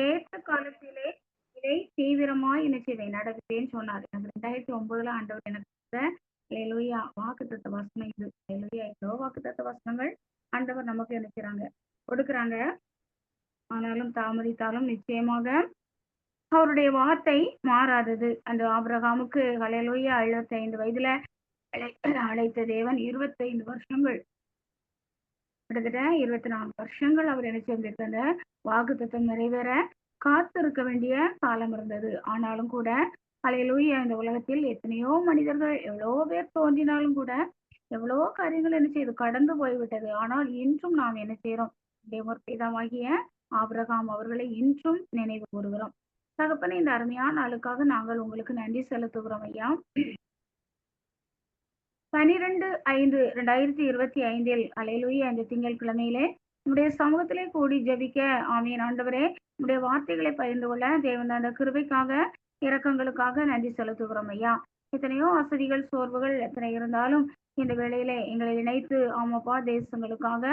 ஏற்ற காலத்திலே இதை தீவிரமாய் என்ன செய்வேன் நடப்பேன்னு சொன்னார். எனக்கு 2009 ஆண்டவர் எனக்கு அல்லேலூயா வாக்குத்தத்த வசனம் இது. அல்லேலூயா எவ்வளோ வாக்குத்தத்த வசனங்கள் ஆண்டவர் நமக்கு என்ன செய்றாங்க கொடுக்குறாங்க. ஆனாலும் தாமதித்தாலும் நிச்சயமாக அவருடைய வார்த்தை மாறாதது. அந்த ஆபிரகாமுக்கு அல்லேலூயா 75 வயதுல அழைத்த தேவன் 25 வருஷங்கள் கிட்டத்தட்ட 24 வருஷங்கள் அவர் என்ன செஞ்சிருக்க அந்த வாக்குத்தத்தம் நிறைவேற காத்திருக்க வேண்டிய காலம் இருந்தது. ஆனாலும் கூட அல்லேலூயா இந்த உலகத்தில் எத்தனையோ மனிதர்கள் எவ்வளோ பேர் தோன்றினாலும் கூட எவ்வளோ காரியங்கள் என்ன செய்து கடந்து போய்விட்டது. ஆனால் இன்றும் நாம் என்ன செய்யறோம் தேவப்பிதாவாகிய ஆபிரகாம் அவர்களை இன்றும் நினைவு கூறுகிறோம். தகப்பனே இந்த அருமையான நாளுக்காக நாங்கள் உங்களுக்கு நன்றி செலுத்துகிறோம் ஐயா. 12/5/2025 அல்லேலூயா இந்த திங்கட்கிழமையிலே உம்முடைய சமூகத்திலே கூடி ஜெபிக்க ஆமீன் ஆண்டவரே உம்முடைய வார்த்தைகளை பகிர்ந்து கொள்ள தேவன் அந்த கிருபைக்காக இரக்கங்களுக்காக நன்றி செலுத்துகிறோம் ஐயா. எத்தனையோ வசதிகள் சோர்வுகள் எத்தனை இருந்தாலும் இந்த வேளையிலே எங்களை இணைத்து ஆமாப்பா தேசங்களுக்காக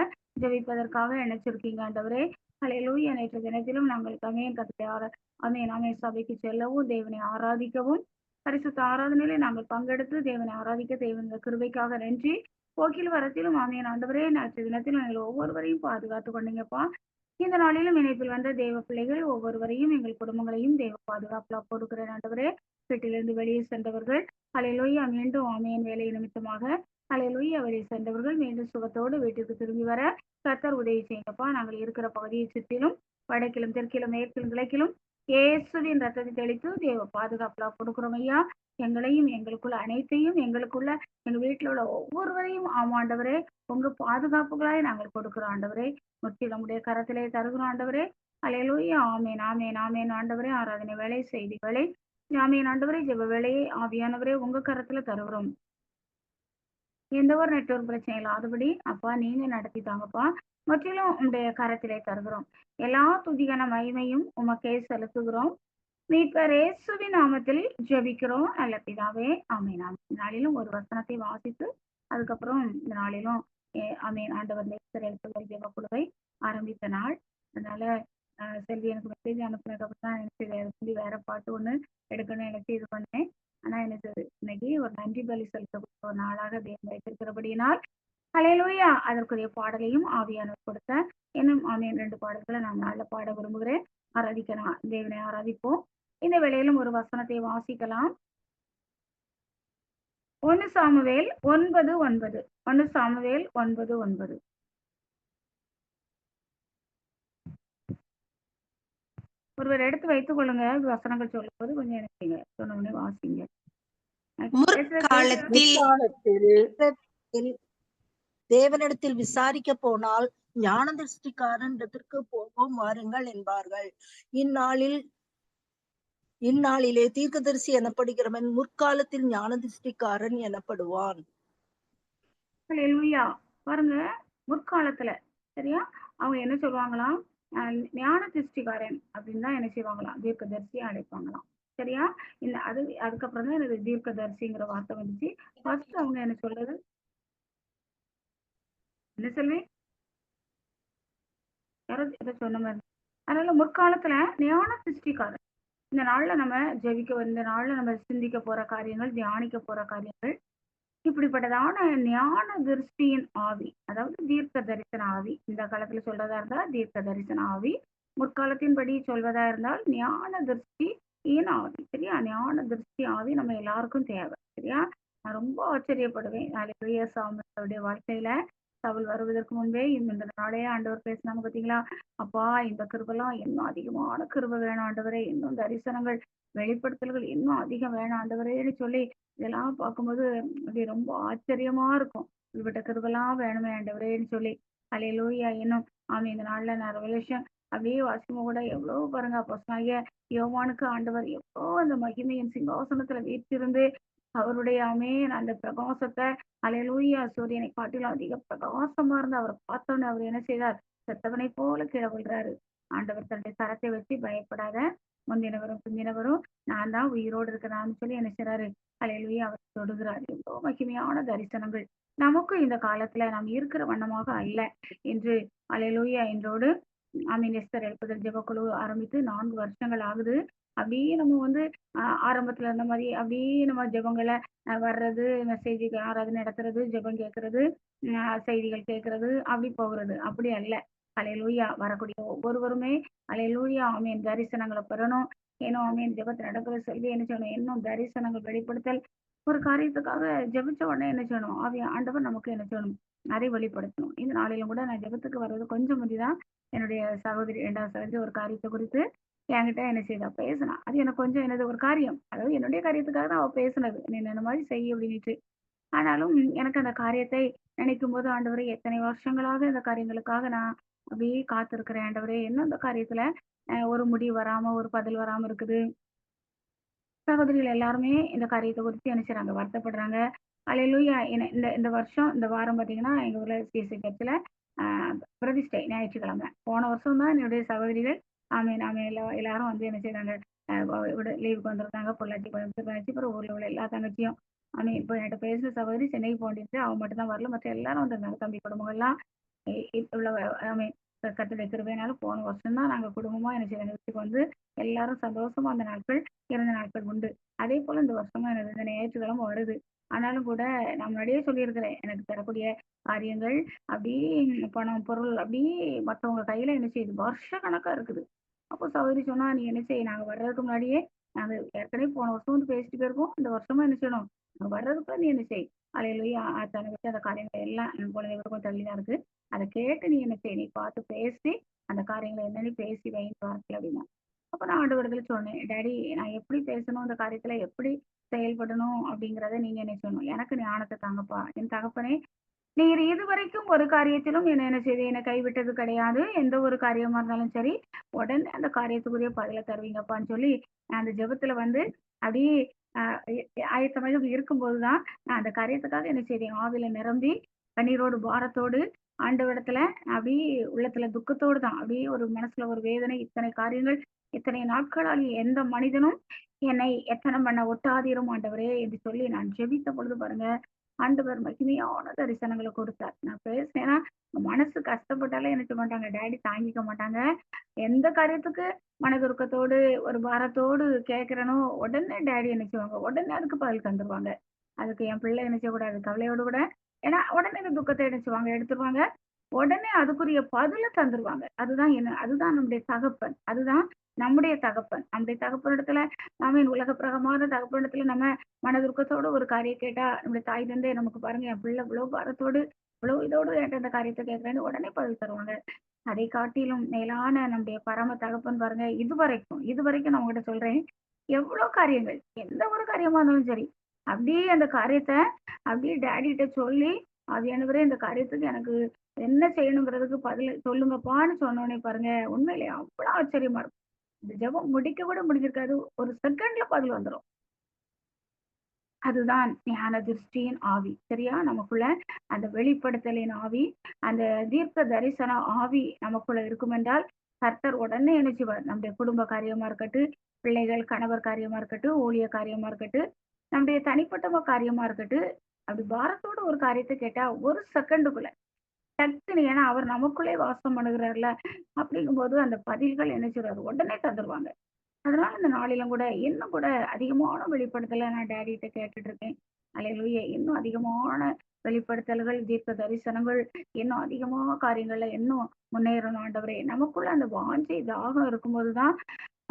ஜெபிப்பதற்காக நினைச்சிருக்கீங்க ஆண்டவரே. அல்லேலூயா நேற்று தினத்திலும் நாங்கள் அமேன் கர்த்தரை அமேன் சபைக்கு செல்லவும் தேவனை ஆராதிக்கவும் பரிசுத்த ஆராதனையிலே நாங்கள் பங்கெடுத்து தேவனை ஆராதிக்க தேவன் கிருபைக்காக நன்றி. போக்கில் வரத்திலும் ஆமீன் ஆண்டவரே நேற்று தினத்திலும் எங்கள் ஒவ்வொருவரையும் பாதுகாத்து கொண்டீங்கப்பா. இந்த நாளிலும் இணைப்பில் வந்த தேவ பிள்ளைகள் ஒவ்வொருவரையும் எங்கள் குடும்பங்களையும் தேவ பாதுகாப்புல கொடுக்கிறேன் ஆண்டவரே. வீட்டிலிருந்து வெளியே சென்றவர்கள் அல்லேலூயா மீண்டும் ஆமேன் வேலை நிமித்தமாக அல்லேலூயா வெளியே சென்றவர்கள் மீண்டும் சுகத்தோடு வீட்டுக்கு திரும்பி வர கர்த்தர் உதவி செய்யுங்கப்பா. நாங்கள் இருக்கிற பகுதியை சுற்றிலும் வடக்கிலும் தெற்கிலும் மேற்கிலும் கிழக்கிலும் இயேசுவின் ரத்தத்தை தெளித்து தேவ பாதுகாப்புல கொடுக்கிறோம் ஐயா. எங்களையும் எங்களுக்குள்ள அனைத்தையும் எங்களுக்குள்ள எங்க வீட்டுல உள்ள ஒவ்வொருவரையும் ஆமாண்டவரே உங்க பாதுகாப்புகளாய் நாங்கள் கொடுக்கிறோம் ஆண்டவரே. முற்றிலும் உடைய கரத்திலே தருகிறோம் ஆண்டவரே. அல்லேலூயா ஆமேன் ஆமேன் ஆமேன் ஆண்டவரே. ஆராதனை வேலை செய்தி வேலை ஆமேன் ஆண்டவரே. ஜெப வேலையை ஆவியானவரே உங்க கரத்துல தருகிறோம். எந்த ஒரு நெட்வொர்க் பிரச்சனை இல்லாதபடி அப்பா நீங்க நடத்திட்டாங்கப்பா. முற்றிலும் உங்களுடைய கரத்திலே தருகிறோம். எல்லா துதிகான மகிமையும் உமக்கே செலுத்துகிறோம். மீட்பர் இயேசுவின் நாமத்தில் ஜெபிக்கிறோம் நல்ல பிதாவே ஆமீன். நாளிலும் ஒரு வசனத்தை வாசித்து அதுக்கப்புறம் இந்த நாளிலும் ஆமீன் ஆண்டவர் எழுத்துக்கள் ஜெப குழுவை ஆரம்பித்த நாள். அதனால செல்வி எனக்கு மெசேஜ் அனுப்புனதுக்கு தான் எனக்கு வேற பாட்டு ஒண்ணு எடுக்கணும்னு எனக்கு இது பண்ணேன். ஆனா எனக்கு இன்னைக்கு ஒரு நன்றி பலி செலுத்த ஒரு நாளாக தேவன் வைத்திருக்கிறபடியினால் அல்லேலூயா அதற்குரிய பாடலையும் ஆவியானவர் கொடுத்த இன்னும் ஆமீன் 2 பாடல்களை நான் நாளில் பாட விரும்புகிறேன். ஆராதிக்கலாம் தேவனை ஆராதிப்போம். இந்த வேளையிலும் ஒரு வசனத்தை வாசிக்கலாம். 1 சாமுவேல் 9:9 1 சாமுவேல் 9:9 ஒருவர் எடுத்து வைத்துக் கொள்ளுங்க. வசனங்கள் சொல்லும் போது கொஞ்சம் எனக்கு சொன்ன உடனே வாசிங்க. தேவனிடத்தில் விசாரிக்க போனால் ஞான திருஷ்டிக்காரனிடத்திற்கு போவோம் வாருங்கள் என்பார்கள். இந்நாளிலே தீர்க்கதரிசி எனப்படுகிறவன் முற்காலத்தில் ஞான திருஷ்டிக்காரன் எனப்படுவான். பாருங்க முற்காலத்துல சரியா அவங்க என்ன சொல்லுவாங்களாம் ஞான திருஷ்டிக்காரன் அப்படின்னு தான் என்ன செய்வாங்களாம் தீர்க்கதரிசி அழைப்பாங்களாம். சரியா இந்த அதுக்கப்புறம் தான் எனக்கு தீர்க்கதரிசிங்கிற வார்த்தை வந்துச்சு. ஃபர்ஸ்ட் அவங்க என்ன சொல்றது என்ன சொல்லி யாரும் எதை சொன்ன மாதிரி. அதனால முற்காலத்துல ஞான சிருஷ்டிக்காரன் இந்த நாள்ல நம்ம ஜெபிக்க இந்த நாள்ல நம்ம சிந்திக்க போற காரியங்கள் தியானிக்க போற காரியங்கள் இப்படிப்பட்டதான ஞான திருஷ்டியின் ஆவி அதாவது தீர்க்க தரிசன ஆவி. இந்த காலத்துல சொல்றதா இருந்தா தீர்க்க தரிசன ஆவி. முற்காலத்தின்படி சொல்வதா இருந்தால் ஞான திருஷ்டியின் ஆவி. சரியா ஞான திருஷ்டி ஆவி நம்ம எல்லாருக்கும் தேவை. சரியா நான் ரொம்ப ஆச்சரியப்படுவேன். நாளைக்கு சாமியோடைய வாழ்க்கையில சவுல் வருவதற்கு முன்பே இந்த நாளே ஆண்டவர் பேசினாங்க பார்த்தீங்களா. அப்பா இந்த கிருபெல்லாம் இன்னும் அதிகமான கிருபை வேணும் ஆண்டவரே. இன்னும் தரிசனங்கள் வெளிப்படுத்தல்கள் இன்னும் அதிகம் வேணும் ஆண்டவரேன்னு சொல்லி இதெல்லாம் பார்க்கும்போது அப்படி ரொம்ப ஆச்சரியமா இருக்கும். இப்படிப்பட்ட கிருபெல்லாம் வேணுமே ஆண்டவரேன்னு சொல்லி அல்லேலூயா. இன்னும் ஆமா இந்த நாள்ல நான் ரெவலேஷன் அப்படியே வாசிக்கும் கூட எவ்வளவு பாருங்க அப்போஸ்தலனாகிய யோவானுக்கு ஆண்டவர் எவ்வளோ அந்த மகிமையின் சிங்காசனத்துல வீற்றிருந்து அவருடைய ஆமேன் அந்த பிரகாசத்தை அல்லேலூயா சூரியனை காட்டிலும் அதிக பிரகாசமா இருந்து அவரை பார்த்தோன்னு அவர் என்ன செய்தார் செத்தவனை போல கீழே விழுறாரு. ஆண்டவர் தன்னுடைய கரத்தை வச்சு பயப்படாத முந்தினவரும் பிந்தினவரும் நான் தான் உயிரோடு இருக்கிறான்னு சொல்லி என்ன செய்றாரு அல்லேலூயா அவர் தொடுகிறார். எவ்வளோ மகிமையான தரிசனங்கள் நமக்கும் இந்த காலத்துல நாம் இருக்கிற வண்ணமாக அல்ல என்று அல்லேலூயா என்றோடு ஆமீன் எஸ்தர் எழுப்புதல் ஜெபக்குழு ஆரம்பித்து 4 வருஷங்கள் ஆகுது. அப்படியே நம்ம வந்து ஆரம்பத்துல இருந்த மாரி அப்படியே நம்ம ஜெபங்கள வர்றது, மெசேஜுக்கு ஆராதனை நடத்துறது, ஜெபம் கேட்கறது, செய்திகள் கேட்கறது, அப்படி போகிறது. அப்படி அல்ல. அல்லேலூயா! வரக்கூடிய ஒவ்வொருவருமே அல்லேலூயா! ஆமென் தரிசனங்கள பெறணும். ஏனோ ஆமென் ஜெபத்துல நடக்கிற செல்வி என்ன செய்யணும்? இன்னும் தரிசனங்கள் வெளிப்படுத்தல் ஒரு காரியத்துக்காக ஜெபிச்ச உடனே என்ன செய்யணும்? ஆண்டவர் நமக்கு என்ன செய்யணும்? அதை வெளிப்படுத்தணும். இந்த நாளிலும் கூட நான் ஜெபத்துக்கு வருவது கொஞ்சம் முந்தி தான் என்னுடைய சகோதரி 2வது சகோதரி ஒரு காரியத்த குறித்து என்கிட்ட என்ன செய்தா? பேசினா. அது எனக்கு கொஞ்சம் என்னது ஒரு காரியம். அதாவது என்னுடைய காரியத்துக்காக தான் அவ பேசுனது. "நீ இந்த மாரி செய்" அப்படின்னுட்டு. ஆனாலும் எனக்கு அந்த காரியத்தை நினைக்கும்போது, ஆண்டவரே எத்தனை வருஷங்களாக இந்த காரியங்களுக்காக நான் அப்படியே காத்திருக்கிறேன் ஆண்டவரே. இன்னும் இந்த காரியத்துல ஒரு முடிவு வராம, ஒரு பதில் வராம இருக்குது. சகோதரிகள் எல்லாருமே இந்த காரியத்த குறித்து என்ன செய்றாங்க? வருத்தப்படுறாங்க. அல்லேலூயா! இந்த இந்த வருஷம் இந்த வாரம் பார்த்தீங்கன்னா, எங்க ஊர்ல சிஎஸ்ஐ சர்ச்சுல அ பிரதிஷ்டை ஞாயிற்றுக்கிழமை. போன வருஷம் தான் என்னுடைய சகோதரிகள் ஆமென், ஆமென் எல்லாரும் வந்து என்ன செய்றாங்க? லீவுக்கு வந்திருக்காங்க. பொள்ளாச்சி, கோயம்புத்தூர் தங்கச்சி, அப்புறம் ஊர்ல உள்ள எல்லா தங்கச்சியும். ஆமென். இப்போ என்கிட்ட பேசின சகோதரி சென்னைக்கு போ வேண்டியிருந்துச்சு. அவ மட்டும் தான் வரல. மத்த எல்லாரும் வந்திருந்தாங்க. தம்பி குடும்பங்கள்லாம் இவ்வளோ ஆமென். கர்த்தருடைய கிருபையினால போன வருஷம் தான் நாங்க குடும்பமா என்ன செய்றோம்? எங்க வீட்டுக்கு வந்து எல்லாரும் சந்தோஷமா அந்த நாட்கள், இருந்த நாட்கள் உண்டு. அதேபோல இந்த வருஷமும் எனக்கு இந்த ஞாயிற்றுக்கிழமை வருது. ஆனாலும் கூட நான் முன்னாடியே சொல்லியிருக்கிறேன். எனக்கு தரக்கூடிய காரியங்கள் அப்படியே பணம், பொருள் அப்படியே மத்தவங்க கையில என்ன செய்யுது? வருஷக்கணக்கா இருக்குது. அப்போ சகோதரி சொன்னா, "நீ என்ன செய்? நாங்க வர்றதுக்கு முன்னாடியே நாங்க ஏற்கனவே போன வருஷம் வந்து பேசிட்டு போயிருக்கோம். இந்த வருஷமும் என்ன செய்யணும்? நாங்க வர்றதுக்குள்ள நீ என்ன செய்? அல்லேலூயா! ஆத்தான விட்டு அந்த காரியங்கள் எல்லாம் என் குழந்தைகளுக்கும் தள்ளி தான் இருக்கு. அத கேட்டு நீ என்ன செய்? நீ பார்த்து பேசி அந்த காரியங்கள என்னன்னு பேசி வைன்னு வாரத்துல" அப்படின்னா. அப்ப நான் ஆண்டவரிடத்துல சொன்னேன். டாடி நான் எப்படி பேசணும்? அந்த காரியத்துல எப்படி செயல்படணும்? அப்படிங்கிறத நீங்க என்ன செய்யணும்? எனக்கு ஞானத்த தாங்கப்பா. என் தகப்பனே, நீர் இதுவரைக்கும் ஒரு காரியத்திலும் என்ன செய்து என்னை கைவிட்டது கிடையாது. எந்த ஒரு காரியமா இருந்தாலும் சரி, உடனே அந்த காரியத்துக்குரிய பதில தருவீங்கப்பான்னு சொல்லி, நான் அந்த ஜெபத்துல வந்து அப்படியே அ ஆயத்தமாக இருக்கும்போது தான், நான் அந்த காரியத்துக்காக என்ன செய்தேன்? ஆவியில நிரம்பி, கண்ணீரோடு, பாரத்தோடு ஆண்டவரிடத்துல அப்படியே உள்ளத்துல துக்கத்தோடு தான், அப்படியே ஒரு மனசுல ஒரு வேதனை, இத்தனை காரியங்கள், இத்தனை நாட்களால் எந்த மனிதனும் என்னை எத்தனம் பண்ண ஒட்டாதிரும் ஆண்டவரே என்று சொல்லி நான் ஜெபித்த பொழுது பாருங்க, ஆண்டவர் மகிமையான தரிசனங்கள கொடுத்தார். நான் பேசினேன்னா, மனசு கஷ்டப்பட்டாலே என்ன செய்ய மாட்டாங்க, டாடி தாங்கிக்க மாட்டாங்க. எந்த காரியத்துக்கு மனதுருக்கத்தோடு, ஒரு பாரத்தோடு கேட்கிறேனோ, உடனே டாடி என்ன செய்வாங்க, உடனே அதுக்கு பதில் தந்துருவாங்க. அதுக்கு என் பிள்ளை என்ன செய்யக்கூடாது, கவலையோடு கூட ஏன்னா உடனே இந்த துக்கத்த என்ன செய்வாங்க, எடுத்துருவாங்க. உடனே அதுக்குரிய பதில தந்துருவாங்க. அதுதான் நம்முடைய தகப்பன். அதுதான் நம்முடைய தகப்பன். நம்முடைய தகப்பனிடத்துல நாம உலக பிரகமான தகப்பனிடத்துல நம்ம மனதுருக்கத்தோட ஒரு காரியம் கேட்டா, நம்முடைய தாய் தந்தை நமக்கு பாருங்க, என் பிள்ளை இவ்வளோ பாரத்தோடு, இவ்வளோ இதோடு என்ட்ட இந்த காரியத்த கேட்கிறேன்னு உடனே பதில் தருவாங்க. அதை காட்டிலும் மேலான நம்முடைய பரம தகப்பன் பாருங்க, இதுவரைக்கும் நான் உங்ககிட்ட சொல்றேன். எவ்வளோ காரியங்கள், எந்த ஒரு காரியமா இருந்தாலும் சரி, அப்படியே அந்த காரியத்த அப்படியே டாடிட்ட சொல்லி, ஆவியானவரே இந்த காரியத்துக்கு எனக்கு என்ன செய்யணுங்கிறதுக்கு பதில் சொல்லுங்கப்பான்னு சொன்னோனே பாருங்க, உண்மையிலேயே அவ்வளோ ஆச்சரியமா இருக்கும். இந்த ஜெபம் முடிக்க கூட முடிஞ்சிருக்காது. ஒரு செகண்ட்ல பதில் வந்துரும். அதுதான் ஞான திருஷ்டியின் ஆவி. சரியா? நமக்குள்ள அந்த வெளிப்படுத்தலின் ஆவி, அந்த தீர்க்க தரிசன ஆவி நமக்குள்ள இருக்குமென்றால், கர்த்தர் உடனே என்ன செய்வார்? நம்முடைய குடும்ப காரியமா இருக்கட்டும், பிள்ளைகள், கணவர் காரியமா இருக்கட்டும், ஊழிய காரியமா இருக்கட்டும், நம்முடைய தனிப்பட்ட காரியமா இருக்கட்டும், அப்படி பாரத்தோட ஒரு காரியத்த கேட்டா, ஒரு செகண்டுக்குள்ள டக்குன்னு ஏன்னா அவர் நமக்குள்ளே வாசம் பண்ணுகிறார்ல, அப்படிங்கும்போது அந்த பதில்கள் என்ன செய்றாரு? உடனே தந்துருவாங்க. அதனால இந்த நாளிலும் கூட, இன்னும் கூட அதிகமான வெளிப்படுத்தல நான் டாடிட்ட கேட்டுட்டு இருக்கேன். அல்லேலூயா! இன்னும் அதிகமான வெளிப்படுத்தல்கள், தீர்க்க தரிசனங்கள், இன்னும் அதிகமா காரியங்கள்ல இன்னும் முன்னேறணும் ஆண்டவரே! நமக்குள்ள அந்த வாஞ்சை, தாகம் இருக்கும்போது தான்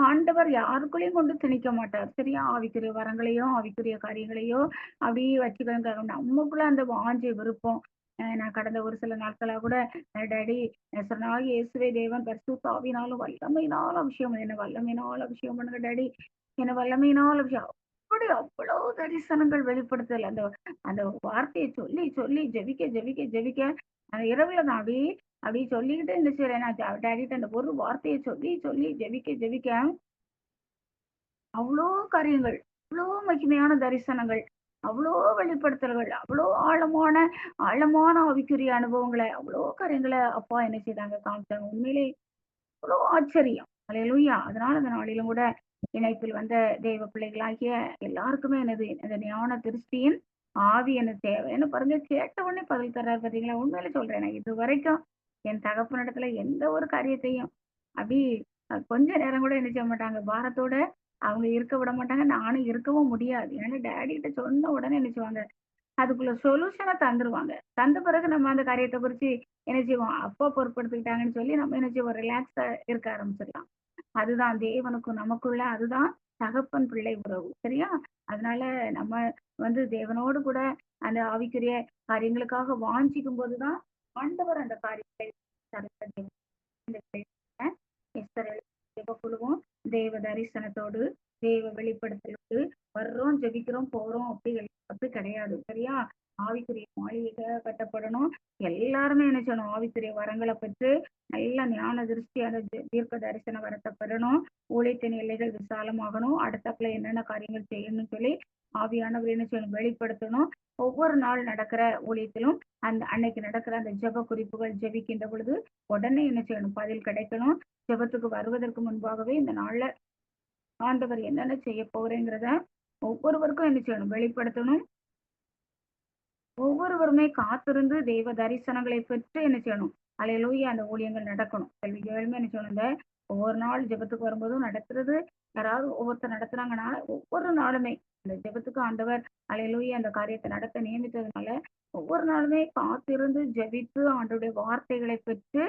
ஆண்டவர் யாருக்குள்ளயும் கொண்டு திணிக்க மாட்டார். சரியா? ஆவிக்குரிய வரங்களையோ, ஆவிக்குரிய காரியங்களையோ அப்படியே வச்சுக்கணுங்க. நமக்குள்ள அந்த வாஞ்சை, விருப்பம் நான் கடந்த ஒரு சில நாட்களா கூட டாடி நசரேனாகிய இயேசுவே தேவன் பரிசுத்த ஆவியினாலும் வல்லமையினாலும் அபிஷேகம் பண்ணு. என்ன வல்லமையினால அபிஷேகம் பண்ணுங்க டாடி. என்ன வல்லமையினால அபிஷேகம் அப்படி அவ்வளவு தரிசனங்கள் வெளிப்படுத்தல். அந்த அந்த வார்த்தைய சொல்லி, சொல்லி ஜெபிக்க அந்த இரவுல நான் அப்படியே அப்படியே சொல்லிக்கிட்டு என்ன செய்றேன், நான் டாடிட்ட அந்த ஒரு வார்த்தைய சொல்லி, சொல்லி ஜெபிக்க அவ்ளோ காரியங்கள், அவ்ளோ மகிமையான தரிசனங்கள், அவ்ளோ வெளிப்படுத்தல்கள், அவ்ளோ ஆழமான ஆழமான ஆவிக்குரிய அனுபவங்கள, அவ்ளோ காரியங்கள அப்பா என்ன செய்தாங்க, காமிச்சாங்க. உண்மையிலே அவ்ளோ ஆச்சரியம். அல்லேலூயா! அதனால இந்த நாளிலும் கூட இணைப்பில் வந்த தெய்வ பிள்ளைகளாகிய எல்லாருக்குமே எனது இந்த ஞான திருஷ்டியின் ஆவி எனக்கு தேவை. ஏன்னா பாருங்க கேட்ட உடனே பதில் தர்றாரு பார்த்தீங்களா? உண்மையிலே சொல்றேன். நான் இதுவரைக்கும் என் தகப்பனிடத்துல எந்த ஒரு காரியத்தையும் அப்படி கொஞ்ச நேரம் கூட என்ன செய்ய மாட்டாங்க. பாரத்தோட அவங்க இருக்க விட மாட்டாங்க. நானும் இருக்கவும் முடியாது. ஏன்னா டாடி கிட்ட சொன்ன உடனே என்ன செய்வாங்க, அதுக்குள்ள சொல்யூஷன தந்துருவாங்க. தந்த பிறகு நம்ம அந்த காரியத்த குறிச்சு என்ன செய்வோம், அப்பா பொறுப்பெடுத்துக்கிட்டாங்கன்னு சொல்லி நம்ம என்ன செய்வோம், ரிலாக்ஸா இருக்க ஆரம்பிச்சிடலாம். அதுதான் தேவனுக்கும் நமக்குள்ள அதுதான் தகப்பன் பிள்ளை உறவு. சரியா? அதனால நம்ம தேவனோடு கூட அந்த ஆவிக்குரிய காரியங்களுக்காக வாஞ்சிக்கும் போதுதான் ஆண்டவர் அந்த காரியத்தை தருகிறார். இந்த எஸ்தர் ஜெபக்குழுவும் தேவ தரிசனத்தோடு தேவ வெளிப்படுத்தலோடு வர்றோம், ஜெபிக்கிறோம், போறோம் அப்படி கிடையாது. சரியா? ஆவிக்குரிய மாளிகை கட்டப்படணும். எல்லாருமே என்ன செய்யணும், ஆவிக்குரிய வரங்களை பெற்று நல்ல ஞான திருஷ்டியான தீர்க்க தரிசன வரத்தை பெறணும். ஊழியத்தின் எல்லைகள் விசாலமாகணும். அடுத்தப்புல என்னென்ன காரியங்கள் செய்யணும்னு சொல்லி ஆவியானவர் என்ன செய்யணும், வெளிப்படுத்தணும். ஒவ்வொரு நாள் நடக்கிற ஊழியத்திலும் அன்னைக்கு நடக்கிற அந்த ஜெப குறிப்புகள் ஜெபிக்கின்ற பொழுது உடனே என்ன செய்யணும், பதில் கிடைக்கணும். ஜெபத்துக்கு வருவதற்கு முன்பாகவே இந்த நாள்ல ஆண்டவர் என்னென்ன செய்ய போறேங்கிறத ஒவ்வொருவருக்கும் என்ன செய்யணும், வெளிப்படுத்தணும். ஒவ்வொருவருமே காத்திருந்து தெய்வ தரிசனங்களை பெற்று என்ன செய்யணும், அல்லேலூயா அந்த ஊழியங்கள் நடக்கணும். கேள்விகளுமே என்ன செய்யணும், இந்த ஒவ்வொரு நாள் ஜெபத்துக்கு வரும்போதும் நடத்துறது, யாராவது ஒவ்வொருத்தர் நடத்துனாங்கன்னா ஒவ்வொரு நாளுமே இந்த ஜெபத்துக்கு ஆண்டவர் அல்லேலூயா அந்த காரியத்தை நடத்த நியமித்ததுனால ஒவ்வொரு நாளுமே காத்திருந்து ஜெபித்து ஆண்டவருடைய வார்த்தைகளை பெற்று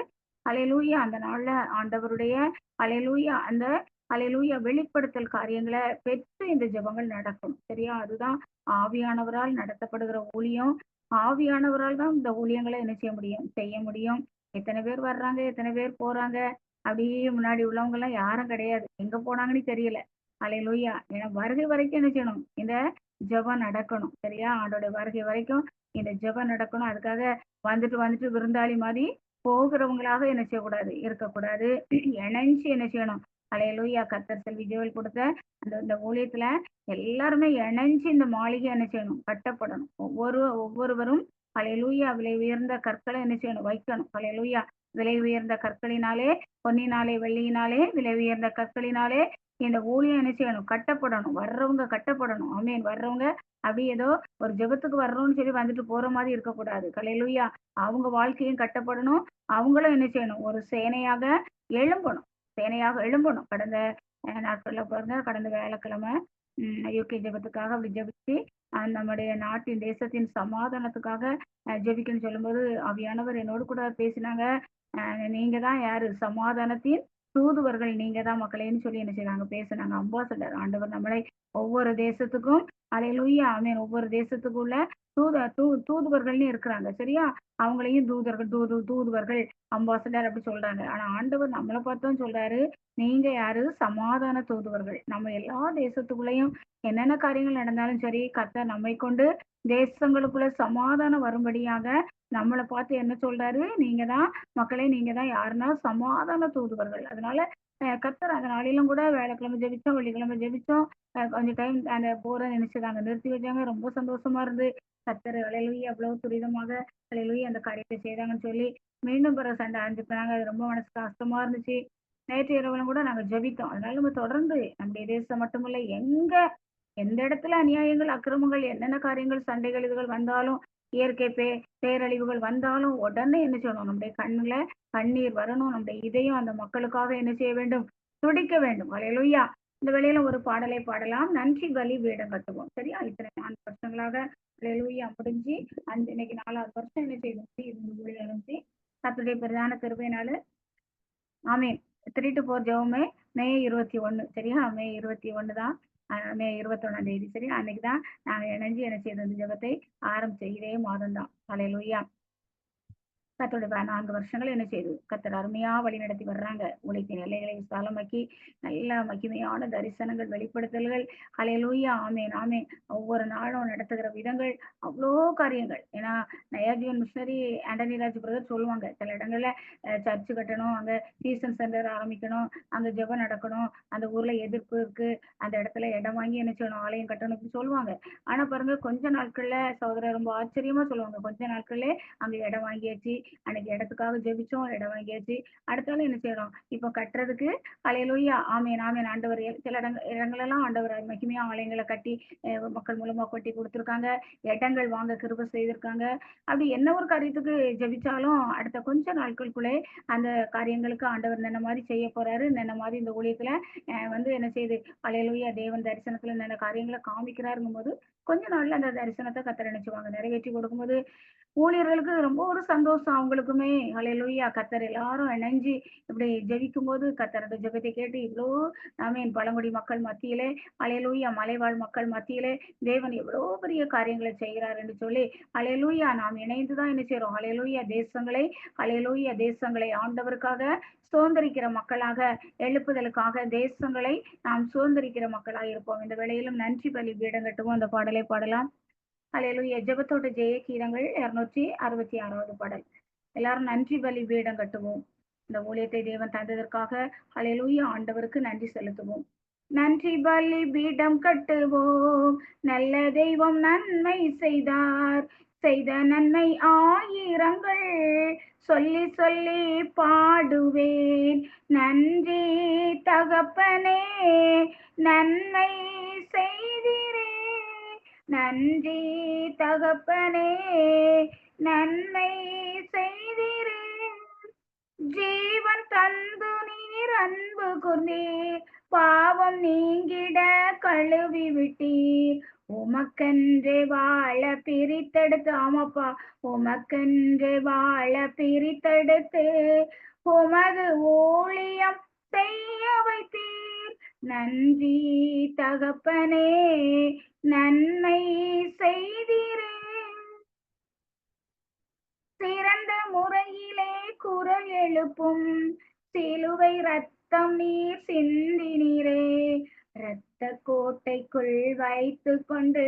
அல்லேலூயா அந்த நாள்ல ஆண்டவருடைய அல்லேலூயா அந்த அல்லேலூயா வெளிப்படுத்தல் காரியங்களை பெற்று இந்த ஜெபங்கள் நடக்கணும். சரியா? அதுதான் ஆவியானவரால் நடத்தப்படுகிற ஊழியம். ஆவியானவரால் தான் இந்த ஊழியங்களை என்ன செய்ய முடியும். எத்தனை பேர் வர்றாங்க, எத்தனை பேர் போறாங்க, அப்படியே முன்னாடி உள்ளவங்க எல்லாம் யாரும் கிடையாது. எங்க போனாங்கன்னு தெரியல. அல்லேலூயா. ஏன்னா வருகை வரைக்கும் என்ன செய்யணும், இந்த ஜெபம் நடக்கணும். சரியா? ஆண்டோட வருகை வரைக்கும் இந்த ஜெபம் நடக்கணும். அதுக்காக வந்துட்டு வந்துட்டு விருந்தாளி மாதிரி போகிறவங்களாக என்ன செய்யக்கூடாது, இருக்கக்கூடாது. இணைஞ்சு என்ன செய்யணும், அல்லேலூயா கர்த்தர் செல்வி ஜெவல் கொடுத்த இந்த ஊழியத்துல எல்லாருமே இணைஞ்சு இந்த மாளிகை என்ன செய்யணும், கட்டப்படணும். ஒவ்வொருவரும் அல்லேலூயா விலை உயர்ந்த கற்களை என்ன செய்யணும், வைக்கணும். அல்லேலூயா விலை உயர்ந்த கற்களினாலே, பொன்னினாலே, வெள்ளியினாலே, விலை உயர்ந்த கற்களினாலே இந்த ஊழியம் என்ன செய்யணும், கட்டப்படணும். வர்றவங்க கட்டப்படணும். ஆமென். வர்றவங்க அப்படி ஏதோ ஒரு ஜெபத்துக்கு வர்றோம்னு சொல்லி வந்துட்டு போற மாதிரி இருக்கக்கூடாது. அல்லேலூயா. அவங்க வாழ்க்கையும் கட்டப்படணும். அவங்களும் என்ன செய்யணும், ஒரு சேனையாக எழும்பணும். சேனையாக எழும்பணும். கடந்த நாட்கள்ல பாருங்க, கடந்த வியாழக்கிழமை யூகே ஜெபத்துக்காக அப்படி ஜெபிச்சு நம்முடைய நாட்டின் தேசத்தின் சமாதானத்துக்காக ஜெபிக்கணும்னு சொல்லும்போது ஆவியானவர் என்னோடு கூட பேசினாங்க. நீங்க தான் யாரு, சமாதானத்தின் தூதுவர்கள் நீங்க தான் மக்களேன்னு சொல்லி என்ன செய்றாங்க, பேசுனாங்க. அம்பாசடர் ஆண்டவர் நம்மளை ஒவ்வொரு தேசத்துக்கும் அல்லேலூயா ஆமென், ஒவ்வொரு தேசத்துக்குள்ள தூதுவர்கள்னு இருக்கிறாங்க. சரியா? அவங்களையும் தூதுவர்கள் அம்பாசடர் அப்படி சொல்றாங்க. ஆனா ஆண்டவர் நம்மளை பார்த்தும் சொல்றாரு, நீங்க யாரு, சமாதான தூதுவர்கள். நம்ம எல்லா தேசத்துக்குள்ளேயும் என்னென்ன காரியங்கள் நடந்தாலும் சரி, கர்த்தர் நம்மை கொண்டு தேசங்களுக்குள்ள சமாதானம் வரும்படியாக நம்மளை பார்த்து என்ன சொல்றாரு, நீங்க தான் மக்களே, நீங்க தான் யாருன்னா சமாதான தூதுவர்கள். அதனால கர்த்தர் அந்த நாளிலும் கூட வியாழக்கிழமை ஜெபிச்சோம், வெள்ளிக்கிழமை ஜெபிச்சோம். கொஞ்சம் டைம் அந்த போற நினைச்சதாங்க நிறுத்தி வச்சாங்க. ரொம்ப சந்தோஷமா இருந்து கர்த்தர் அல்லேலூயா அவ்வளவு துரிதமாக அல்லேலூயா அந்த காரியத்தை செய்தாங்கன்னு சொல்லி மீண்டும் பிற சண்டை அனுப்பினாங்க. அது ரொம்ப மனசு கஷ்டமா இருந்துச்சு. நேற்று இரவுல கூட நாங்க ஜெபித்தோம். அதனால நம்ம தொடர்ந்து நம்முடைய தேசம் மட்டுமல்ல, எந்த இடத்துல அநியாயங்கள், அக்கிரமங்கள், என்னென்ன காரியங்கள், சண்டைகள் இதுகள் வந்தாலும், இயற்கை பேரழிவுகள் வந்தாலும் உடனே என்ன செய்யணும், நம்முடைய கண்ணுல கண்ணீர் வரணும். நம்முடைய இதயம் அந்த மக்களுக்காக என்ன செய்ய வேண்டும், துடிக்க வேண்டும். அல்லேலூயா. இந்த வேளையில ஒரு பாடலை பாடலாம். நன்றி பலி வேடம் கட்டுவோம். சரியா? இத்தனை 4 வருஷங்களாக அல்லேலூயா முடிஞ்சு இன்னைக்கு 4வது வருஷம் என்ன செய்யணும், இருந்து முடிஞ்சு கர்த்தருடைய பிரதான கிருபையினால ஆமென். 3 to 4 ஜெபமே மே 21. சரியா? மே 21 தான். மே 21ஆம் தேதி. சரியா? அன்னைக்கு தான் நாங்க இணைஞ்சு என்ன செய்தோம், இந்த ஜெபத்தை ஆரம்பிச்சோம். இதே மாதம் தான். அல்லேலூயா. கர்த்தருடைய 4 வருஷங்கள் என்ன செய்து கர்த்தர் அருமையா வழி நடத்தி வர்றாங்க. ஊழியத்தின் எல்லைகளை விசாலமாக்கி நல்ல மகிமையான தரிசனங்கள், வெளிப்படுத்தல்கள். அல்லேலூயா ஆமென் ஆமென். ஒவ்வொரு நாளும் நடத்துகிற விதங்கள் அவ்வளோ காரியங்கள். ஏன்னா நயாஜீவன் மிஷனரி ஆண்டனி ராஜ் பிரதர் சொல்லுவாங்க, சில இடங்கள்ல சர்ச்சு கட்டணும், அங்க சீசன் சென்டர் ஆரம்பிக்கணும், அங்க ஜெபம் நடக்கணும், அந்த ஊர்ல எதிர்ப்பு இருக்கு, அந்த இடத்துல இடம் வாங்கி என்ன செய்யணும், ஆலயம் கட்டணும் இப்படி சொல்லுவாங்க. ஆனா பாருங்க, கொஞ்ச நாட்கள்ல சகோதரர் ரொம்ப ஆச்சரியமா சொல்லுவாங்க, கொஞ்ச நாட்கள்ல அங்க இடம் வாங்கியாச்சு, அன்னைக்கு இடத்துக்காக ஜெபிச்சோம், இடம் வாங்கியாச்சு. அடுத்தாலும் என்ன செய்றோம்? இப்போ கட்டுறதுக்கு ஹல்லேலூயா, ஆமென், ஆமென். ஆண்டவர் சில இடங்களெல்லாம் ஆண்டவர் மகிமையா ஆலயங்கள கட்டி மக்கள் மூலமா கொட்டி குடுத்துருக்காங்க. இடங்கள் வாங்க கிருபை செய்திருக்காங்க. அப்படி என்ன ஒரு காரியத்துக்கு ஜெபிச்சாலும், அடுத்த கொஞ்ச நாட்களுக்குள்ளே அந்த காரியங்களுக்கு ஆண்டவர் நின்ன மாரி செய்ய போறாரு. நின்ன மாரி இந்த ஊழியத்துல என்ன செய்யுது, ஹல்லேலூயா, தேவன் தரிசனத்துல நின்ன காரியங்கள காமிக்கிறாருங்கும்போது, கொஞ்ச நாள்ல அந்த தரிசனத்த கர்த்தர் என்ன செய்வாங்க, நிறைவேற்றி கொடுக்கும்போது, ஊழியர்களுக்கு ரொம்ப ஒரு சந்தோஷம் அவங்களுக்குமே. ஹல்லேலூயா, கர்த்தர் எல்லாரும் இணைஞ்சு இப்படி ஜெபிக்கும்போது, கர்த்தர் அந்த ஜெபத்தை கேட்டு இவ்ளோ ஆமென் பழங்குடி மக்கள் மத்தியிலே, ஹல்லேலூயா, மலைவாழ் மக்கள் மத்தியிலே தேவன் எவ்வளோ பெரிய காரியங்களை செய்கிறார் என்று சொல்லி, ஹல்லேலூயா, நாம் இணைந்து தான் என்ன செய்றோம், ஹல்லேலூயா தேசங்களை ஆண்டவருக்காக சுதந்திரிக்கிற மக்களாக, எழுப்புதலுக்காக தேசங்களை நாம் சுதந்திரிக்கிற மக்களாக இருப்போம். இந்த வேளையிலும் நன்றி பலி பீடம் கட்டுவோம். அந்த பாடலை பாடலாம். ஹல்லேலூயா, ஜெபத்தோட ஜெய கீதங்கள் 266வது பாடல். எல்லாரும் நன்றி பலி பீடம் கட்டுவோம். இந்த ஊழியத்தை தேவன் தந்ததற்காக ஹல்லேலூயா ஆண்டவருக்கு நன்றி செலுத்துவோம். நன்றி பலி பீடம் கட்டுவோம், நல்ல தெய்வம் நன்மை செய்தார், செய்த நன்மை ஆயிரங்கள், சொல்லி சொல்லி பாடுவேன். நன்றி தகப்பனே, நன்மை செய்தீரே, நன்றி தகப்பனே, நன்மை செய்தீரே. ஜீவன் தந்து நீர் அன்பு கூர்ந்தீர், பாவம் நீங்கிட கழுவி விட்டீர். உமக்கென்றே வாழ பிரித்தெடுத்து, ஆமாப்பா, உமக்கென்றே வாழ பிரித்தெடுத்து உமது ஊழியம் செய்ய வைத்தீர். நன்றி தகப்பனே, நன்மை செய்தீரே. சிறந்த முறையிலே குரல் எழுப்பும் சிலுவை ரத்தம் நீர் சிந்தினீரே, இரத்த கோட்டைக்குள் வைத்து கொண்டு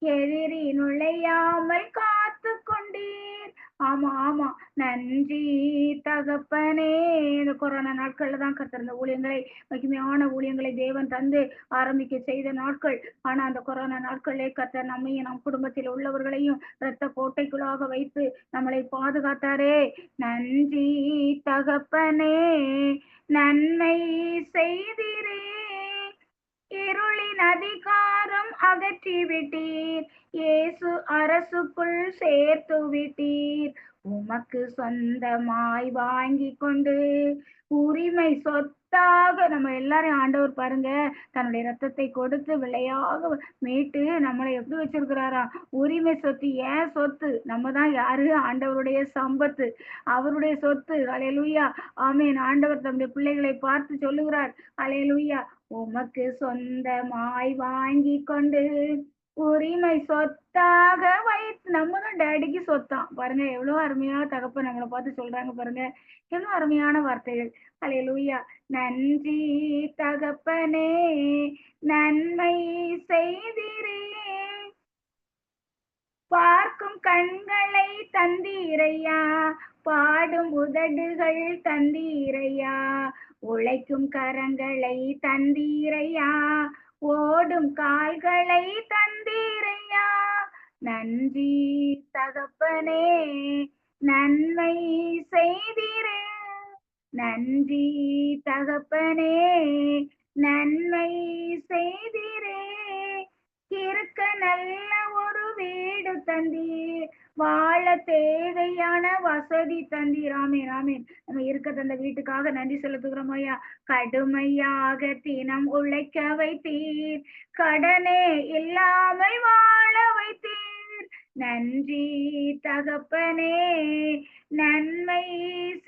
எதிரி நுழையாமல் காத்து கொண்டீர். ஆமா ஆமா, நன்றி தகப்பனே. இந்த கொரோனா நாட்கள்ல தான் கர்த்தர் இந்த ஊழியங்களை, மகிமையான ஊழியங்களை தேவன் தந்து ஆரம்பிக்க செய்த நாட்கள். ஆனா அந்த கொரோனா நாட்களிலே கர்த்தர் நம்மையும் நம் குடும்பத்தில் உள்ளவர்களையும் இரத்த கோட்டைக்குள்ளாக வைத்து நம்மளை பாதுகாத்தாரே. நன்றி தகப்பனே, நன்மை செய்தீரே. இருளின் அதிகாரம் அகற்றி விட்டீர், இயேசு அரசுக்குள் சேர்த்து விட்டீர். உமக்கு சொந்தமாய் வாங்கி கொண்டு உரிமை சொத்தாக நம்ம எல்லாரையும் ஆண்டவர் பாருங்க, தன்னுடைய ரத்தத்தை கொடுத்து விலையாக மீட்டு நம்மளை எப்படி வச்சிருக்கிறாரா, உரிமை சொத்து. ஏன் சொத்து? நம்ம தான் யாரு? ஆண்டவருடைய சம்பத்து, அவருடைய சொத்து. ஹல்லேலூயா, ஆமென். ஆண்டவர் தம்முடைய பிள்ளைகளை பார்த்து சொல்லுகிறார், ஹல்லேலூயா, உமக்கு சொந்தமாய் வாங்கி கொண்டு உரிமை சொத்தாக வைத்து. நம்ம தான் டேடிக்கு சொத்தான். பாருங்க எவ்வளவு அருமையான தகப்பன் நம்மளை பார்த்து சொல்றாங்க பாருங்க, எவ்வளவு அருமையான வார்த்தைகள். ஹல்லேலூயா, நன்றி தகப்பனே, நன்மை செய்தீரே. பார்க்கும் கண்களை தந்தீரையா, பாடும் உதடுகள் தந்தீரையா, உழைக்கும் கரங்களை தந்தீரையா, ஓடும் கால்களை தந்தீரையா. நன்றி தகப்பனே, நன்மை செய்தீரே. நன்றி தகப்பனே, நன்மை செய்தீரே. இருக்க நல்ல ஒரு வீடு தந்தீர், வாழ தேவையான வசதி தந்தீர். ஆமீன் ஆமீன். நம்ம இருக்க தந்த வீட்டுக்காக நன்றி செலுத்துகிறோம் ஐயா. கடுமையாக தினம் உழைக்க வைத்தீர், கடனே இல்லாமல் வாழ வைத்தீர். நன்றி தகப்பனே, நன்மை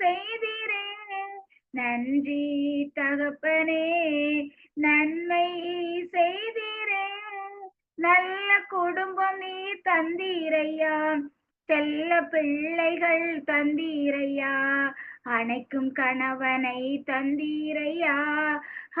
செய்தீரே. நன்றி தகப்பனே, நன்மை செய்தீரே. நல்ல குடும்பம் நீ தந்தீரையா, செல்ல பிள்ளைகள் தந்தீரையா, அணைக்கும் கணவனை தந்தீரையா,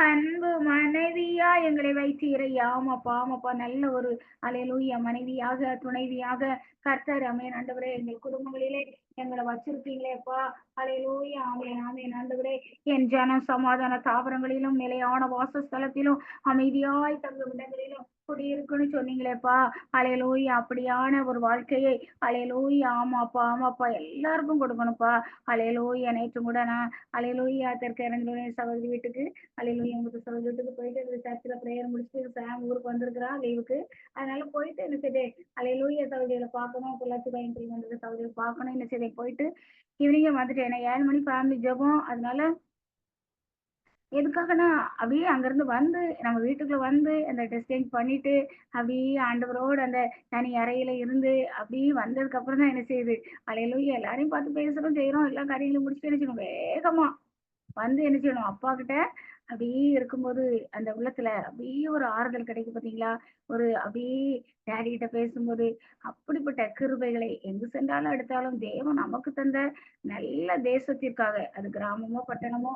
அன்பு மனைவியா எங்களை வைத்தீரையா. ஆமாப்பா ஆமாப்பா, நல்ல ஒரு ஹல்லேலூயா மனைவியாக, துணைவியாக கர்த்தர் ஆமென் ஆண்டவரே எங்கள் குடும்பங்களிலே எங்களை வச்சிருக்கீங்களேப்பா. ஹல்லேலூயா, ஆமென் ஆமென் ஆண்டவரே. என் ஜனம் சமாதான தாவரங்களிலும் நிலையான வாசஸ்தலத்திலும் அமைதியாய் தங்கும் இடங்களிலும் குடியிருக்குன்னு சொன்னீங்களேப்பா. ஹல்லேலூயா. அப்படியான ஒரு வாழ்க்கையை ஹல்லேலூயா. ஆமாப்பா, ஆமாப்பா. எல்லாருக்கும் கொடுக்கணும்ப்பா. ஹல்லேலூயா. நேற்று கூட நான் ஹல்லேலூயா தெற்கு இறங்குன சகோதரி வீட்டுக்கு ஹல்லேலூயா மூத்த சகோதரி வீட்டுக்கு போயிட்டு அந்த சர்ச்சில் பிரேயர் முடிச்சுட்டு சாம் ஊருக்கு வந்திருக்கிறா லீவுக்கு. அதனால போயிட்டு என்ன செய்தேன், ஹல்லேலூயா சகோதரிகளை பார்க்கணும், பொள்ளாச்சி பயணத்தில் வந்தது சகோதரியை பார்க்கணும் என்ன செய்தேன் போயிட்டு ஈவினிங்கே வந்துட்டேன். ஏன்னா 7 மணி ஃபேமிலி ஜெபம். அதனால எதுக்காகன்னா, அப்படியே அங்கருந்து வந்து நம்ம வீட்டுக்குள்ள வந்து அந்த ட்ரெஸ் சேஞ்ச் பண்ணிட்டு, அப்படியே ஆண்டவரோட அந்த தனி அறையில இருந்து, அப்படியே வந்ததுக்கு அப்புறம் தான் என்ன செய்யுது, அல்லேலூயா எல்லாரையும் பார்த்து பேசுறோம், செய்றோம். எல்லா காரியங்களையும் முடிச்சுட்டு என்ன செய்யணும், வேகமா வந்து என்ன செய்யணும், அப்பாகிட்ட அப்படியே இருக்கும்போது, அந்த உள்ளத்துல அப்படியே ஒரு ஆறுதல் கிடைக்கும் பார்த்தீங்களா? ஒரு அப்படியே டாடி கிட்ட பேசும்போது, அப்படிப்பட்ட கிருபைகளை எங்கு சென்றாலும் எடுத்தாலும் தேவன் நமக்கு தந்த நல்ல தேசத்திற்காக, அது கிராமமோ, பட்டணமோ,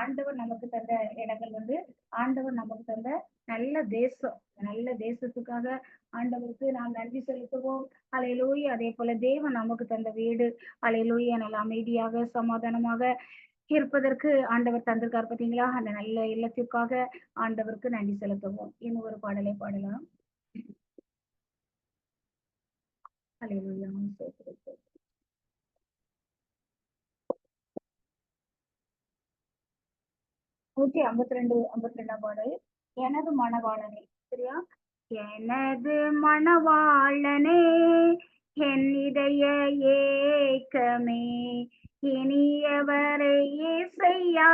ஆண்டவர் நமக்கு தந்த இடங்கள் வந்து, ஆண்டவர் நமக்கு தந்த நல்ல தேசம். நல்ல தேசத்துக்காக ஆண்டவருக்கு நாம் நன்றி செலுத்துவோம். அல்லேலூயா. அதேபோல தேவன் நமக்கு தந்த வீடு, அல்லேலூயா நல்ல அமைதியாக, சமாதானமாக இருப்பதற்கு ஆண்டவர் தந்திருக்கார் பார்த்தீங்களா? அந்த நல்ல இல்லத்திற்காக ஆண்டவருக்கு நன்றி செலுத்துவோம். இன்னும் ஒரு பாடலை பாடலாம். அல்லேலூயா. ஸ்தோத்திரம், ஸ்தோத்திரம். 152, 52ஆம் பாடல். எனது மணவாளனே. சரியா? எனது மணவாளனே, என் இதய ஏக்கமே, இனியவரை இசையா,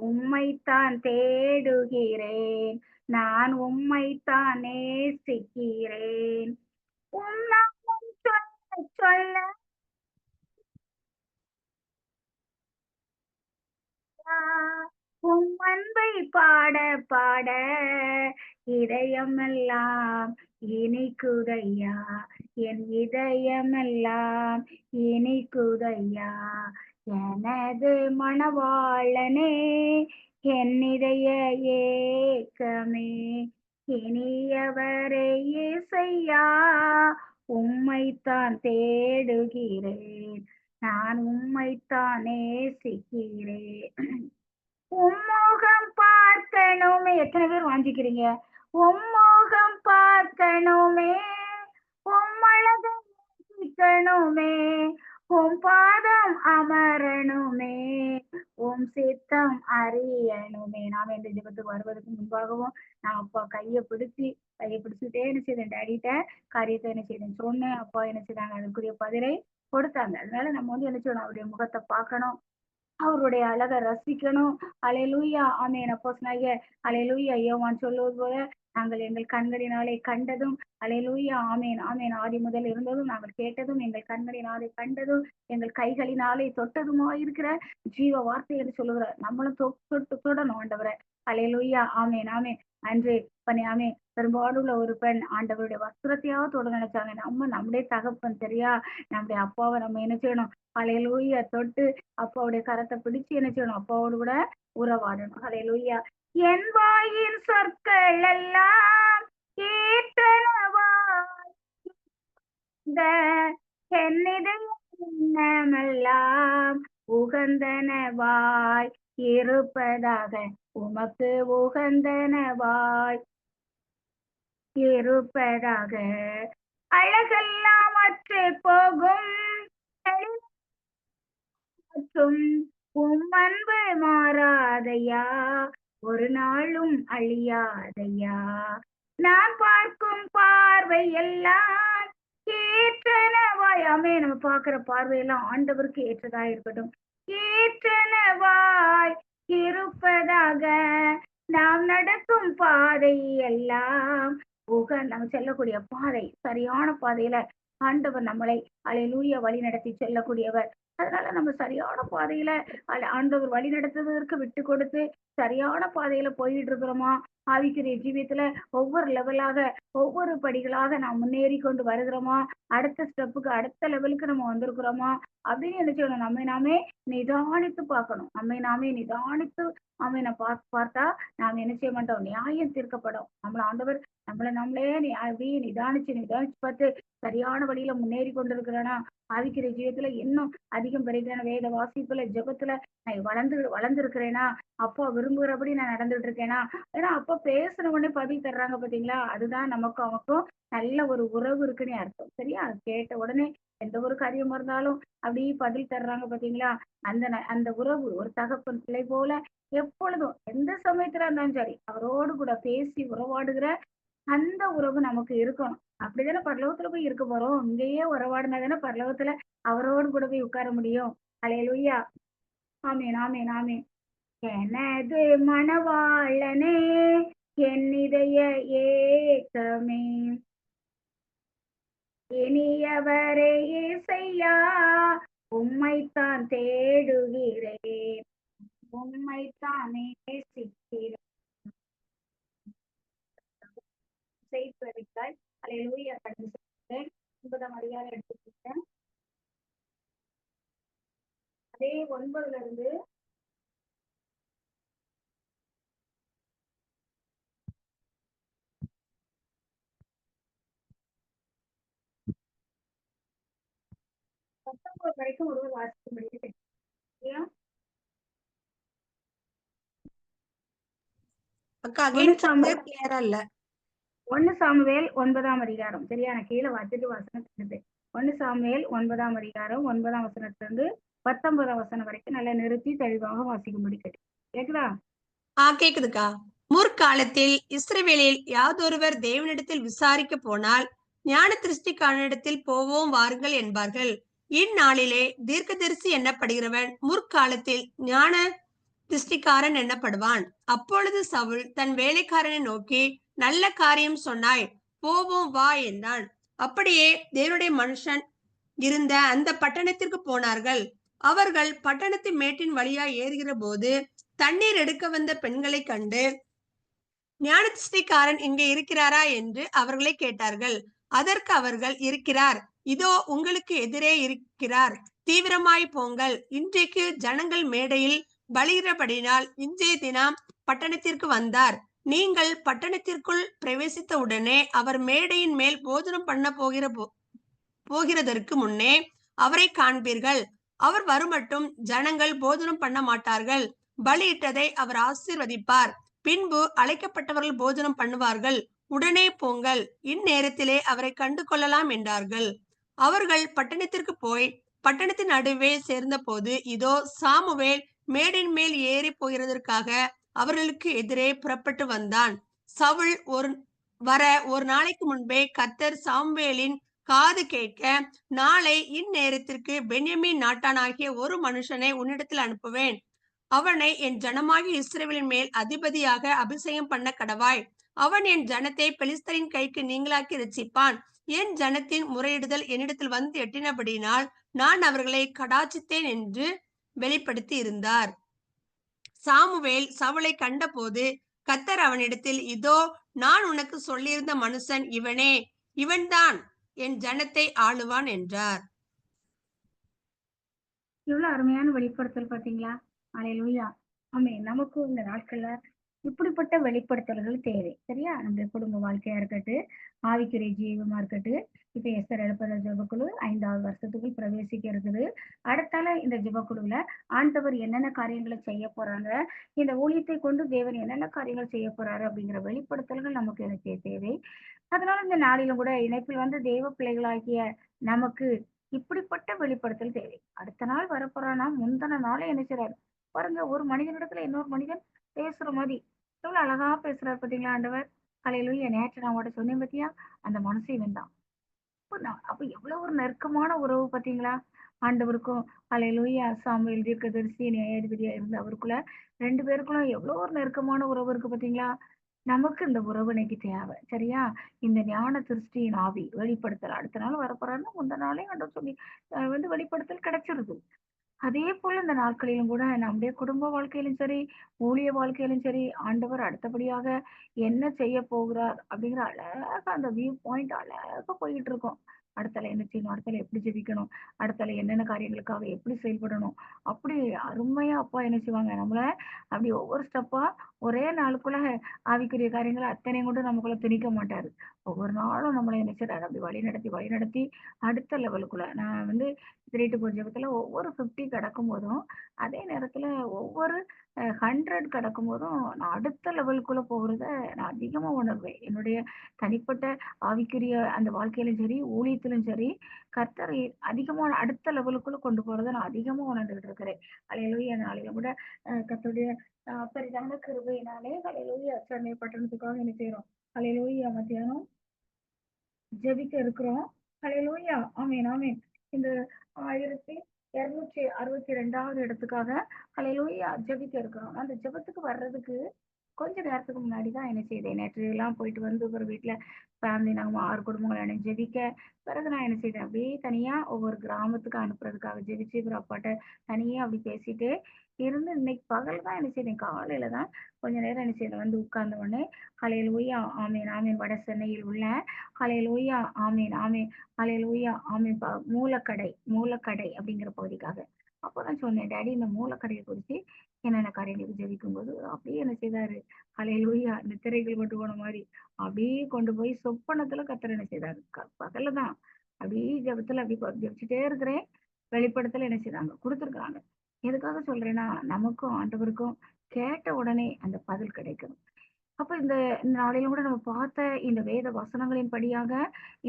உம்மைத்தான் தேடுகிறேன், நான் உம்மைத்தான் நேசிக்கிறேன். உம் நாமம் சொல்ல சொல்ல உம் அன்பை பாட பாட இதயமெல்லாம் இனிக்குதையா, என் இதயமெல்லாம் இனிக்குதையா. எனது மணவாளனே, என் இதய ஏக்கமே, இனியவரே இசையா, உம்மைத்தான் தேடுகிறேன், நான் உம்மைத்தான் நேசிக்கிறேன். உம்முகம் பார்க்கணுமே. எத்தனை பேர் வாஞ்சிக்கிறீங்க? உம்முகம் பார்க்கணுமே, உம்மழகை ரசிக்கணுமே, உம் பாதம் அமரணுமே, உம் சித்தம் அறியணுமே. நாம இந்த ஜெபத்துக்கு வருவதற்கு முன்பாகவும் நான் அப்பா கையை பிடிச்சுட்டே என்ன செய்தேன், டாடிட்ட காரியத்தை என்ன செய்தேன் சொன்னேன். அப்பா என்ன செய்தாங்க, அதுக்குரிய பதிலை கொடுத்தாங்க. அதனால நம்ம வந்து என்ன செய்யணும், அவருடைய முகத்தை பார்க்கணும், அவருடைய அழக ரசிக்கணும். அல்லேலூயா. ஆமென். அப்போஸ்தலனாகிய அல்லேலூயா யோவான் சொல்லுவது போல, நாங்கள் எங்கள் கண்களினாலே கண்டதும், அல்லேலூயா ஆமென், ஆமென். ஆதி முதல் இருந்ததும், நாங்கள் கேட்டதும், எங்கள் கண்களினாலே கண்டதும், எங்கள் கைகளினாலே தொட்டதுமாயிருக்கிற ஜீவ வார்த்தை என்று சொல்லுகிறார். நம்மளும் தொட்டு தொடணும் ஆண்டவரை. அல்லேலூயா. ஆமென், ஆமென். அன்று ஆமென். பெரும்பாடுள்ள ஒரு பெண் ஆண்டவருடைய வஸ்திரத்தையாவது தொட நினைச்சாங்க. நம்ம நம்முடைய தகப்பன் சரியா? நம்முடைய அப்பாவை நம்ம என்ன செய்யணும்? அல்லேலூயா தொட்டு அப்பாவுடைய கரத்தை பிடிச்சு என்ன செய்யணும், அப்பாவோடு கூட உறவாடணும். ஹல்லேலூயா. என் வாயின் சொற்கள் எல்லாம் கீர்த்தனவாய், இந்த என் இதயமெல்லாம் உகந்தனவாய் இருப்பதாக, உமக்கு உகந்தனவாய் இருப்பதாக. அழகெல்லாம் அற்று போகும், மற்றும் உம் அன்பு மாறாதையா, ஒரு நாளும் அழியாதையா. நான் பார்க்கும் பார்வை எல்லாம் ஏற்றனவாய். ஆமே, நம்ம பார்க்கிற பார்வையெல்லாம் ஆண்டவருக்கு ஏற்றதா இருக்கட்டும். ஏற்றனவாய் இருப்பதாக. நாம் நடக்கும் பாதை எல்லாம் நம்ம செல்லக்கூடிய பாதை சரியான பாதையில ஆண்டவர் நம்மளை அல்லேலூயா வழி நடத்தி செல்லக்கூடியவர். அதனால நம்ம சரியான பாதையில ஆண்டவர் வழி நடத்துவதற்கு விட்டு கொடுத்து சரியான பாதையில போயிட்டு இருக்கிறோமா? ஆவிக்குரிய ஜீவியத்துல ஒவ்வொரு லெவலாக, ஒவ்வொரு படிகளாக நாம் முன்னேறி கொண்டு வருகிறோமா? அடுத்த ஸ்டெப்புக்கு, அடுத்த லெவலுக்கு நம்ம வந்திருக்கிறோமா? அப்படின்னு என்ன செய்யணும், நம்மை நாமே நிதானித்து பார்க்கணும். நம்மை நாமே நிதானித்து ஆமென் பார்த்தா நாம் என்ன செய்ய மாட்டோம், நியாயம் தீர்க்கப்படும். நம்மள ஆண்டவர் நம்மளை நம்மளே அப்படியே நிதானிச்சு நிதானிச்சு பார்த்து சரியான வழியில முன்னேறி கொண்டிருக்கிறேனா, ஆவிக்கிற ஜீவத்துல இன்னும் அதிகம் பெருகிறான வேத வாசிப்புல ஜெபத்துல நான் வளர்ந்திருக்கிறேனா, அப்பா விரும்புகிறபடி நான் நடந்துட்டு இருக்கேனா? ஏன்னா அப்பா அப்ப பேசின உடனே பதில் தர்றாங்க பாத்தீங்களா, அதுதான் நமக்கும் அவனுக்கும் நல்ல ஒரு உறவு இருக்குன்னே அர்த்தம். சரியா? கேட்ட உடனே எந்த ஒரு காரியமா இருந்தாலும் அப்படியே பதில் தர்றாங்க பாத்தீங்களா, அந்த உறவு ஒரு தகப்பன் பிள்ளை போல எப்பொழுதும் எந்த சமயத்துல இருந்தாலும் சரி அவரோடு கூட பேசி உறவாடுகிற அந்த உறவு நமக்கு இருக்கணும். அப்படிதானே பரலோகத்துல போய் இருக்க போறோம். இங்கேயே உறவாடினா தானே பரலோகத்துல அவரோடு கூட போய் உட்கார முடியும். அல்லேலூயா. ஆமென், ஆமென், ஆமென். எனது மணவாளனே, என் இதய ஏக்கமே, இனியவரே இசையா, உம்மைத்தான் தேடுகிறேன், உம்மைத்தான் நேசிக்கிறேன். செய்திருக்காய். அல்லேலூயா. கடந்து செல்கிறேன். 9ஆம் அதிகாரம் எடுத்துக்கிட்டேன். அதே 9ல இருந்து 19 வரைக்கும் ஒருவர் வாசிக்கும்படி கேட்கிறேன். அக்கா ஒண்ணு அகைன் சாமுவேல் கிளியரா இல்ல. 1 சாமுவேல் 9ஆம் அதிகாரம். சரியா? நான் கீழே வச்சுட்டு வசனம் சொல்லுது. 1 சாமுவேல் 9ஆம் அதிகாரம் 9ஆம் வசனத்திலிருந்து 19ஆம் வசனம் வரைக்கும் நல்லா நிறுத்தி தெளிவாக வாசிக்கும்படி கேட்கிறேன். கேக்குதா? கேக்குதுக்கா. முற்காலத்தில் இஸ்ரவேலில் யாதொருவர் தேவனிடத்தில் விசாரிக்க போனால் ஞான திருஷ்டிக்காரனிடத்தில் போவோம் வாருங்கள் என்பார்கள். இந்நாளிலே தீர்க்கதரிசி எண்ணப்படுகிறவன் முற்காலத்தில் ஞான திருஷ்டிக்காரன் எண்ணப்படுவான். அப்பொழுது சவுல் தன் வேலைக்காரனை நோக்கி, நல்ல காரியம் சொன்னாய், போவோம் வா என்றான். அப்படியே தேவனுடைய மனுஷன் இருந்த அந்த பட்டணத்திற்கு போனார்கள். அவர்கள் பட்டணத்து மேட்டின் வழியா ஏறுகிற போது தண்ணீர் எடுக்க வந்த பெண்களை கண்டு, ஞானதிஷ்டிக்காரன் இங்கே இருக்கிறாரா என்று அவர்களை கேட்டார்கள். அதற்கு அவர்கள், இருக்கிறார், இதோ உங்களுக்கு எதிரே இருக்கிறார், தீவிரமாய் போங்கள். இன்றைக்கு ஜனங்கள் மேடையில் பலியிடபடினால் இன்றைய தினம் பட்டணத்திற்கு வந்தார். நீங்கள் பட்டணத்திற்குள் பிரவேசித்த உடனே அவர் மேடையின் மேல் போஜனம் பண்ண போகிறதற்கு முன்னே அவரை காண்பீர்கள். அவர் வருமட்டும் ஜனங்கள் போஜனம் பண்ண மாட்டார்கள். பலியிட்டதை அவர் ஆசீர்வதிப்பார். பின்பு அழைக்கப்பட்டவர்கள் போஜனம் பண்ணுவார்கள். உடனே போங்கள், இந்நேரத்திலே அவரை கண்டு கொள்ளலாம் என்றார்கள். அவர்கள் பட்டணத்திற்கு போய் பட்டணத்தின் நடுவே சேர்ந்த போது இதோ சாமுவேல் மேடின் மேல் ஏறி போகிறதற்காக அவர்களுக்கு எதிரே புறப்பட்டு வந்தான். சவுல் ஒரு நாளைக்கு முன்பே கர்த்தர் சாமுவேலின் காது கேட்க, நாளை இந்நேரத்திற்கு பென்யமீன் நாட்டானாகிய ஒரு மனுஷனை உன்னிடத்தில் அனுப்புவேன். அவனை என் ஜனமாகிய இஸ்ரவேலின் மேல் அதிபதியாக அபிஷேகம் பண்ண கடவாய். அவன் என் ஜனத்தை பெலிஸ்தரின் கைக்கு நீங்களாக்கி ரட்சிப்பான். என் ஜனத்தின் முறையிடுதல் என்னிடத்தில் வந்து எட்டினபடினால் நான் அவர்களை கடாட்சித்தேன் என்று வெளிப்படுத்தி இருந்தார். சாமுவேல் சவுலை கண்டபோது கர்த்தர் அவனிடத்தில், இதோ நான் உனக்கு சொல்லியிருந்த மனுஷன் இவனே, இவன்தான் என் ஜனத்தை ஆளுவான் என்றார். எவ்வளவு அருமையான வெளிப்படுத்தல் பாத்தீங்களா? அல்லேலூயா. ஆமே, நமக்கும் இந்த நாட்கள்ல இப்படிப்பட்ட வெளிப்படுத்தல்கள் தேவை. சரியா? நம்முடைய குடும்ப வாழ்க்கையா இருக்கட்டும், ஆவிக்குரிய ஜீவமா இருக்கட்டும். இப்ப எஸ்தர் எழுப்புற ஜெபக்குழு 5வது வருஷத்துக்குள் பிரவேசிக்க இருக்குது. அடுத்தால இந்த ஜெபக்குழுல ஆண்டவர் என்னென்ன காரியங்களை செய்ய போறாங்க, இந்த ஊழியத்தை கொண்டு தேவன் என்னென்ன காரியங்கள் செய்ய போறாரு அப்படிங்கிற வெளிப்படுத்தல்கள் நமக்கு எனக்கு தேவை. அதனால இந்த நாளிலும் கூட இணைப்பில் வந்து தெய்வ பிள்ளைகளாகிய நமக்கு இப்படிப்பட்ட வெளிப்படுத்தல் தேவை. அடுத்த நாள் வரப்போறானா முந்தின நாளே என்ன செய்றாரு பாருங்க, ஒரு மனிதனிடத்துல இன்னொரு மனிதன் பேசுற மாதிரி எவ்வளவு அழகா பேசுறாரு பாத்தீங்களா ஆண்டவர். காலையிலயும் நேற்று நான் உங்கள்ட்ட சொன்னேன் பாத்தியா, அந்த மனசை வேண்டாம். அப்ப எவ்வளவு ஒரு நெருக்கமான உறவு பாத்தீங்களா ஆண்டவருக்கும். அல்லேலூயா. சாமுவேல் தீர்க்கதரிசி நியாயாதிபதியா இருந்த அவருக்குள்ள 2 பேருக்குள்ள எவ்வளவு ஒரு நெருக்கமான உறவு இருக்கு பாத்தீங்களா. நமக்கு இந்த உறவு இன்னைக்கு தேவை. சரியா? இந்த ஞான திருஷ்டியின் ஆவி வெளிப்படுத்தல் அடுத்த நாள் வரப்போறாருன்னா முந்தின நாளே ஆண்டவர் சொல்லி வெளிப்படுத்தல் கிடைச்சிருது. அதே போல இந்த நாட்களிலும் கூட நம்முடைய குடும்ப வாழ்க்கையிலும் சரி, ஊழிய வாழ்க்கையிலும் சரி, ஆண்டவர் அடுத்தபடியாக என்ன செய்ய போகிறார் அப்படிங்கிற அழகா அந்த வியூ பாயிண்ட் அழகா போயிட்டு இருக்கும். அடுத்தால என்ன செய்யணும், அடுத்தால எப்படி ஜெபிக்கணும், அடுத்தால என்னென்ன காரியங்களுக்காக எப்படி செயல்படணும், அப்படி அருமையா அப்பா என்ன செய்வாங்க நம்மள அப்படி ஒவ்வொரு ஸ்டெப்பா ஒரே நாளுக்குள்ள ஆவிக்குரிய காரியங்களை அத்தனையும் கூட நமக்குள்ள திணிக்க மாட்டாரு. ஒவ்வொரு நாளும் நம்மளை என்ன செய்றாரு அப்படி வழி நடத்தி அடுத்த லெவலுக்குள்ள நான் சிதறிட்டு ஜெபத்துல ஒவ்வொரு 50 கடக்கும் போதும், அதே நேரத்துல ஒவ்வொரு 100 கடக்கும் போதும், நான் அடுத்த லெவலுக்குள்ள போகிறத நான் அதிகமா உணர்வேன். என்னுடைய தனிப்பட்ட ஆவிக்குரிய அந்த வாழ்க்கையிலும் சரி, ஊழியத்திலும் சரி, கர்த்தர் அதிகமா அடுத்த லெவலுக்குள்ள கொண்டு போறத நான் அதிகமா உணர்ந்துகிட்டு இருக்கிறேன். அல்லேலூயா! நாளையில கூட கர்த்தருடைய பெரிதான கிருபையினாலே அல்லேலூயா! சென்னை பட்டணத்துக்காக என்ன செய்றோம்? அல்லேலூயா! மத்தியானம் ஜெபிக்க இருக்கிறோம். ஹல்லேலூயா! ஆமென், ஆமென். இந்த 1262வது இடத்துக்காக ஹல்லேலூயா! ஜெபிக்க இருக்கிறோம். அந்த ஜெபத்துக்கு வர்றதுக்கு கொஞ்ச நேரத்துக்கு முன்னாடி தான் என்ன செய்தேன், நேற்று எல்லாம் போயிட்டு வந்து ஒரு வீட்ல ஃபேமிலி நாங்க 6 குடும்பங்கள் இணைஞ்சு ஜெபிக்க, பிறகு நான் என்ன செய்தேன், அப்படியே தனியா ஒவ்வொரு கிராமத்துக்கு அனுப்புறதுக்காக ஜெபிச்சு, அப்புறம் அப்பாட்ட தனியா அப்படி பேசிட்டு இருந்து இன்னைக்கு பகல் தான் என்ன செய்தேன், காலையில தான் கொஞ்ச நேரம் என்ன செய்தேன், வந்து உட்கார்ந்த உடனே ஹல்லேலூயா! ஆமென், ஆமென். வட சென்னையில் உள்ள ஹல்லேலூயா! ஆமென், ஆமென். ஹல்லேலூயா! ஆமென். மூலக்கடை அப்படிங்கிற பகுதிக்காக. அப்ப நான் சொன்னேன், டாடி இந்த மூலக்கடைய குறிச்சு என்னென்ன காரியங்களுக்கு ஜெபிக்கும்போது, அப்படியே என்ன செய்தாரு, ஹல்லேலூயா! நித்திரைகள் கொண்டு போன மாரி, அப்படியே கொண்டு போய் சொப்பனத்துல கர்த்தர் என்ன செய்தாரு, பகல்ல தான். அப்படியே ஜெபத்துல அப்படியே ஜெபிச்சுட்டே இருக்கிறேன். வெளிப்படுத்தல என்ன செய்றாங்க, குடுத்துருக்காங்க. எதுக்காக சொல்றேன்னா, நமக்கும் ஆண்டவருக்கும் கேட்ட உடனே அந்த பதில் கிடைக்கணும். அப்ப இந்த நாளிலும் கூட நம்ம பார்த்த இந்த வேத வசனங்களின் படியாக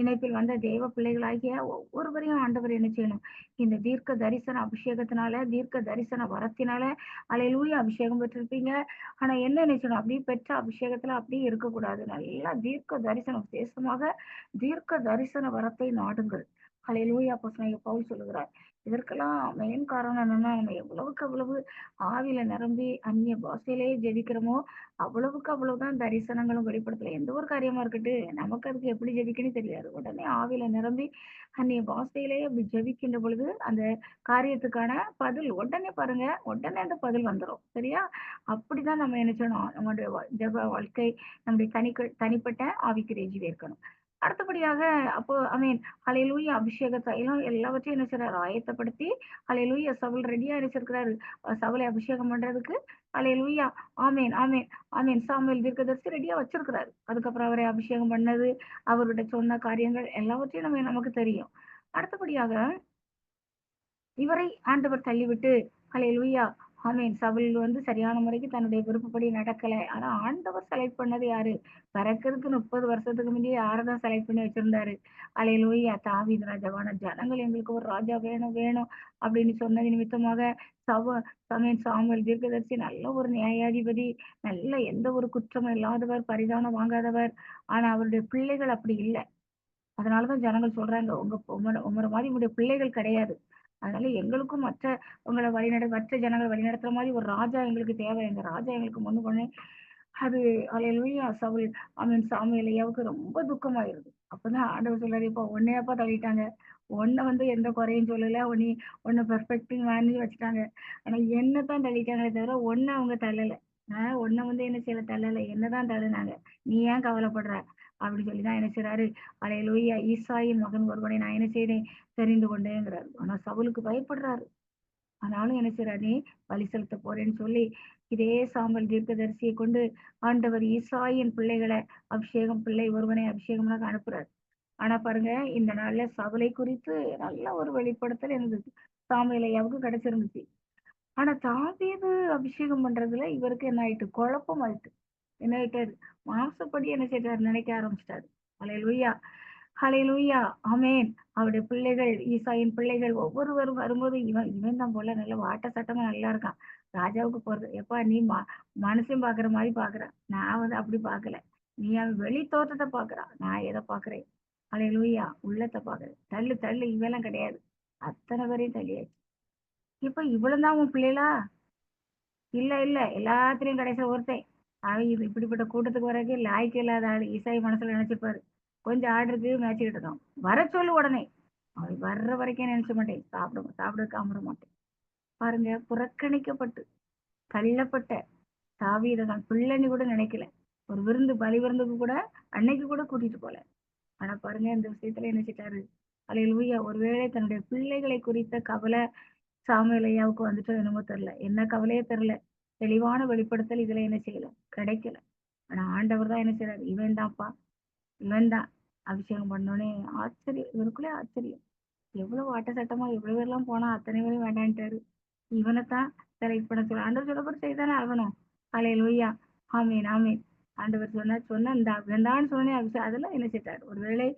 இணைப்பில் வந்த தேவ பிள்ளைகளாகிய ஒவ்வொருவரையும் ஆண்டவர் என்ன செய்யணும், இந்த தீர்க்க தரிசன அபிஷேகத்தினால, தீர்க்க தரிசன வரத்தினால அல்லேலூயா அபிஷேகம் பெற்றிருப்பீங்க. ஆனா என்ன நினைச்சணும், அப்படியே பெற்ற அபிஷேகத்துல அப்படியே இருக்கக்கூடாது. நல்லா தீர்க்க தரிசனம் விசேஷமாக தீர்க்க தரிசன வரத்தை நாடுங்கள். அல்லேலூயா! அப்போஸ்தலனாகிய பவுல் சொல்லுகிறார். இதற்கெல்லாம் மெயின் காரணம் என்னன்னா, நம்ம எவ்வளவுக்கு அவ்வளவு ஆவியில நிரம்பி அந்நிய பாஷையிலே ஜெபிக்கிறோமோ, அவ்வளவுக்கு அவ்வளவுதான் தரிசனங்களும் வெளிப்படுத்தல. எந்த ஒரு காரியமா இருக்கட்டும், நமக்கு அதுக்கு எப்படி ஜெபிக்கணும்னு தெரியாது. உடனே ஆவியில நிரம்பி அந்நிய பாஷையிலேயே அப்படி ஜெபிக்கின்ற பொழுது, அந்த காரியத்துக்கான பதில் உடனே பாருங்க, உடனே அந்த பதில் வந்துரும். சரியா? அப்படிதான் நம்ம என்ன செய்யணும், நம்முடைய ஜெப வாழ்க்கை, நம்முடைய தனிப்பட்ட ஆவிக்குரிய ஜீவியம் இருக்கணும். அடுத்தபடியாக அப்போ ஹல்லேலூயா அபிஷேக தைலம் எல்லாவற்றையும் என்ன செய்றாரு, ஆயத்தப்படுத்தி ஹல்லேலூயா சவுல் ரெடியா வச்சிருக்கிறாரு. சவுலை அபிஷேகம் பண்றதுக்கு ஹல்லேலூயா ஆமென், ஆமென், ஆமென். சாமுவேல் தீர்க்கதரிசி ரெடியா வச்சிருக்கிறாரு. அதுக்கப்புறம் அவரை அபிஷேகம் பண்ணது, அவர்கிட்ட சொன்ன காரியங்கள் எல்லாவற்றையும் நமக்கு தெரியும். அடுத்தபடியாக இவரை ஆண்டவர் தள்ளிவிட்டு ஹல்லேலூயா ஆமென். சவுல் வந்து சரியான முறைக்கு தன்னுடைய விருப்பப்படி நடக்கல. ஆனா ஆண்டவர் செலக்ட் பண்ணது யாரு? பிறக்கறதுக்கு 30 வருஷத்துக்கு முன்னாடியே யாரதான் செலக்ட் பண்ணி வச்சிருந்தாரு. ஹல்லேலூயா தாவீது ராஜாவான ஜனங்கள் எங்களுக்கு ஒரு ராஜா வேணும் வேணும் அப்படின்னு சொன்னது நிமித்தமாக சவ சாமுவேல் தீர்க்கதரிசி நல்ல ஒரு நியாயாதிபதி, நல்ல எந்த ஒரு குற்றமும் இல்லாதவர், பரிதானம் வாங்காதவர். ஆனா அவருடைய பிள்ளைகள் அப்படி இல்ல. அதனாலதான் ஜனங்கள் சொல்றாங்க, உங்கள மாதிரி உங்களுடைய பிள்ளைகள் கிடையாது. அதனால எங்களுக்கும் மற்ற ஜனங்களை வழிநடத்துற மாதிரி ஒரு ராஜா எங்களுக்கு தேவை. இந்த ராஜா எங்களுக்கு முன்னு பண்ணி அது அல்லேலூயா சவுல் சாமுவேல் ஐயாவுக்கு ரொம்ப துக்கமாயிருது. அப்பதான் ஆண்டவர் சொல்றாரு, இப்ப உன்னையாப்பா தள்ளிட்டாங்க. உன்னை வந்து எந்த குறையும் சொல்லல. உன்னை பெர்ஃபெக்டிங் வாங்கி வச்சுட்டாங்க. ஆனா என்னதான் தள்ளிட்டாங்களே தவிர உன்னை அவங்க தள்ளல. உன்னை வந்து என்ன செய்யல தள்ளல. என்னதான் தள்ளுனாங்க. நீ ஏன் கவலைப்படுற? அப்படின்னு சொல்லிதான் என்ன செய்றாரு, அல்லேலூயா ஈசாயின் மகன் ஒருவனை நான் என்ன செய்தேன், தெரிந்து கொண்டேங்கிறாரு. ஆனா சவுலுக்கு பயப்படுறாரு. ஆனாலும் என்ன செய்றாரு, பலி செலுத்த போறேன்னு சொல்லி இதே சாமுவேல் தீர்க்கதரிசியை கொண்டு ஆண்டவர் ஈசாயின் பிள்ளைகளை பிள்ளை ஒருவனை அபிஷேகமாக அனுப்புறாரு. ஆனா பாருங்க, இந்த நாள்ல சவுலை குறித்து நல்ல ஒரு வெளிப்படுத்தல் இருந்தது. சாமுவேல் ஐயாவுக்கு கிடைச்சிருந்துச்சு. ஆனா தாவீது அபிஷேகம் பண்றதுல இவருக்கு என்ன ஆயிட்டு, குழப்பம் ஆயிட்டு. என்ன ஆயிட்டாரு, மாம்சப்படி என்ன செய்றாரு, நினைக்க ஆரம்பிச்சிட்டாரு. ஹல்லேலூயா ஹல்லேலூயா ஆமென். அவருடைய பிள்ளைகள், ஈசாயின் பிள்ளைகள் ஒவ்வொருவரும் வரும்போது, இவன் தான் போல நல்ல வாட்ட சட்டமா நல்லா இருக்கான். ராஜாவுக்கு போறது. எப்பா நீ மனுஷன் பாக்குற மாதிரி பாக்குற. நான் வந்து அப்படி பாக்கல. நீ அவன் வெளி தோற்றத்தை பாக்குறா. நான் எதை பாக்குறேன்? ஹல்லேலூயா உள்ளத்தை பாக்குறேன். தள்ளு தள்ளு இவெல்லாம் கிடையாது. அத்தனை பேரையும் தள்ளியாச்சு. இப்ப இவ்வளவுதான் உன் பிள்ளைகளா? இல்ல இல்ல எல்லாத்துலயும் கடைசியில ஒருத்தன். அவன் இது இப்படிப்பட்ட கூட்டத்துக்கு வர்றதுக்கு லாய்க்கு இல்லாத ஆளு. ஈசாய் மனசுல நினைச்சுப்பாரு. கொஞ்சம் ஆர்டருக்கு மேய்ச்சிக்கிட்டு இருக்கான். வர சொல்லு உடனே. அவன் வர்ற வரைக்கும் நினைச்ச மாட்டேன். சாப்பிட அமர மாட்டேன். பாருங்க, புறக்கணிக்கப்பட்டு தள்ளப்பட்ட தாவீதை தான் பிள்ளைன்னு கூட நினைக்கல. ஒரு பலி விருந்துக்கு கூட அன்னைக்கு கூட கூட்டிட்டு போல. ஆனா பாருங்க, இந்த விஷயத்துல என்ன செஞ்சாரு, அல்லேலூயா ஒருவேளை தன்னுடைய பிள்ளைகளை குறித்த கவலை சாமுவேல் ஐயாவுக்கு வந்துட்டோ என்னமோ தெரியல. என்ன கவலையே தெரியல. தெளிவான வெளிப்படுத்தல் இதுல என்ன செய்யல, கிடைக்கல. ஆனா ஆண்டவர் தான் என்ன செய்றாரு, இவன் தான் அபிஷேகம் பண்ணோனே ஆச்சரியம், இவருக்குள்ளே ஆச்சரியம். எவ்வளவு வாட்ட சட்டமா எவ்வளவு பேர்லாம் போனா அத்தனை பேரும் வேண்டான்ட்டாரு. இவனைத்தான் செலக்ட் பண்ண சொல்ல ஆண்டவர் சொல்லப்பட்டு செய்தானே ஆகணும். ஹல்லேலூயா. ஆமீன் ஆமீன். ஆண்டவர் சொன்ன இந்த வேண்டான்னு சொன்னே அபிஷேகம் அதெல்லாம் என்ன செய்தார். ஒருவேளை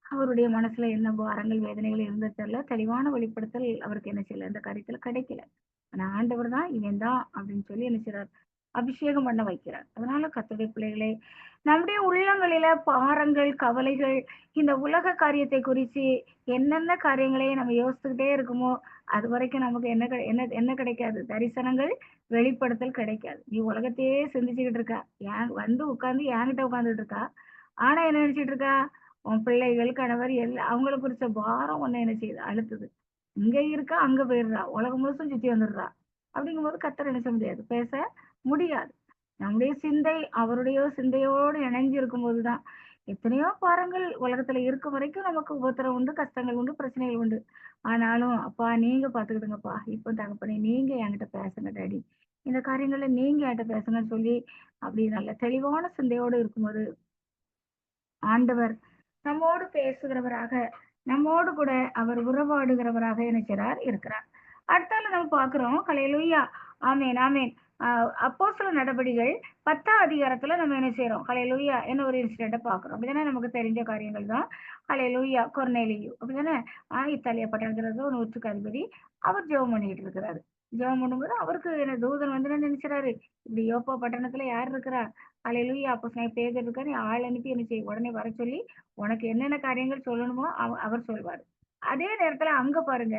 அவருடைய மனசுல என்ன பாரங்கள் வேதனைகள் இருந்தது தெரியல. தெளிவான வெளிப்படுத்தல் அவருக்கு என்ன செய்யல, இந்த காரியத்துல கிடைக்கல. ஆனா ஆண்டவர் தான் இவன் தான் அப்படின்னு சொல்லி என்ன செய்றார், அபிஷேகம் பண்ண வைக்கிறார். அதனால கர்த்தருடைய பிள்ளைகளே, நம்முடைய உள்ளங்களில பாரங்கள், கவலைகள், இந்த உலக காரியத்தை குறித்து என்னென்ன காரியங்களை நம்ம யோசிச்சுக்கிட்டே இருக்குமோ அது வரைக்கும் நமக்கு என்ன கிடைக்காது, தரிசனங்கள், வெளிப்படுத்தல் கிடைக்காது. நீ உலகத்தையே சிந்திச்சுக்கிட்டு இருக்கா, ஏன் வந்து உட்கார்ந்து என்கிட்ட உட்கார்ந்துட்டு இருக்கா. ஆனா என்ன நினைச்சிட்டு இருக்கா, உன் பிள்ளைகள், கணவர் எல்லாம் அவங்கள குறிச்ச பாரம் ஒண்ணு என்ன செய்யுது, அழுத்துது. இங்க இருக்கா, அங்க போயிடுறா, உலகம் முழுசும் சுத்தி வந்துடுறா. அப்படிங்கும்போது கர்த்தர் என்ன செய்ய முடியாது, பேச முடியாது. நம்முடைய சிந்தை அவருடைய சிந்தையோடு இணைஞ்சு இருக்கும்போதுதான். எத்தனையோ பாரங்கள் உலகத்துல இருக்க வரைக்கும் நமக்கு உபத்திரம் உண்டு, கஷ்டங்கள் உண்டு, பிரச்சனைகள் உண்டு. ஆனாலும் அப்பா நீங்க பாத்துக்கிடுங்கப்பா, இப்ப தகப்பனே நீங்க என்கிட்ட பேசுங்க டாடி, இந்த காரியங்கள்ல நீங்க என்கிட்ட பேசுங்கன்னு சொல்லி அப்படி நல்ல தெளிவான சிந்தையோடு இருக்கும்போது ஆண்டவர் நம்மோடு பேசுகிறவராக, நம்மோடு கூட அவர் உறவாடுகிறவராக நினைக்கிறார் இருக்கிறார். அடுத்தால நம்ம பார்க்கிறோம். ஹல்லேலூயா. ஆமென் ஆமென். அப்போஸ்தலர் நடபடிகள் 10ஆம் அதிகாரத்துல நம்ம என்ன செய்றோம், ஹல்லேலூயா, என்ன ஒரு இன்சிடென்ட்ட பார்க்கிறோம். அப்படிதானே, நமக்கு தெரிஞ்ச காரியங்கள் தான். ஹல்லேலூயா. கொர்நேலியு அப்படிதானே, இத்தாலியா பட்டணத்துல இருக்க ஒரு நூற்றுக்கு அதிபதி. அவர் ஜெபம் பண்ணிட்டு இருக்கிறாரு. ஜெபம் பண்ணும்போது அவருக்கு என்ன தூதன் வந்து என்ன நினைக்கிறாரு, இப்படி யோப்பா பட்டணத்துல யார் இருக்கிறா, ஹல்லேலூயா, அப்போஸ்தலன் பேதுரு இருக்காரு, நீ ஆள் அனுப்பி என்ன செய்ய, உடனே வர சொல்லி உனக்கு என்னென்ன காரியங்கள் சொல்லணுமோ அவர் சொல்வாரு. அதே நேரத்துல அங்க பாருங்க,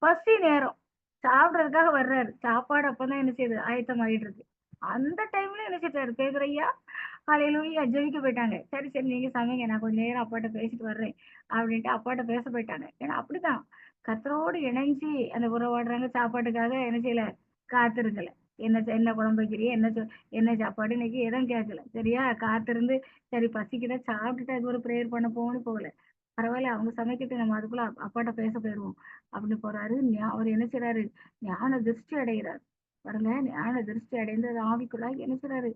பசி நேரம், சாப்பிடுறதுக்காக வர்றாரு. சாப்பாடு அப்பதான் என்ன செய்யுது, ஆயத்தமாயிட்டு இருக்கு. அந்த டைம்ல என்ன செய்றாரு பேதுரு ஐயா, ஹல்லேலூயா, ஜெபிக்க போயிட்டாங்க. சரி சரி நீங்க சமைங்க, நான் கொஞ்ச நேரம் அப்பாட்ட பேசிட்டு வர்றேன் அப்படின்ட்டு அப்பாட்ட பேச போயிட்டாங்க. ஏன்னா அப்படிதான் கர்த்தரோடு இணைஞ்சு அந்த உறவாடுறாங்க. சாப்பாட்டுக்காக என்ன செய்யல, காத்திருக்கல. என்ன குழம்பு வைக்கிறீ, என்ன சாப்பாடு இன்னைக்கு எதுவும் கேட்கல. சரியா, காத்திருந்து சரி பசிக்குதா சாப்பிட்டுட்டு அது ஒரு பிரேயர் பண்ண போகணும்னு போகல. பரவாயில்ல அவங்க சமைக்கிட்டு நம்ம அதுக்குள்ள அப்பாட்ட பேச போயிருவோம் அப்படின்னு போறாரு. அவர் என்ன செய்றாரு, ஞான திருஷ்டி அடைகிறார். பாருங்க, ஞான திருஷ்டி அடைந்து அது ஆவிக்குள்ளாய் என்ன செய்றாரு,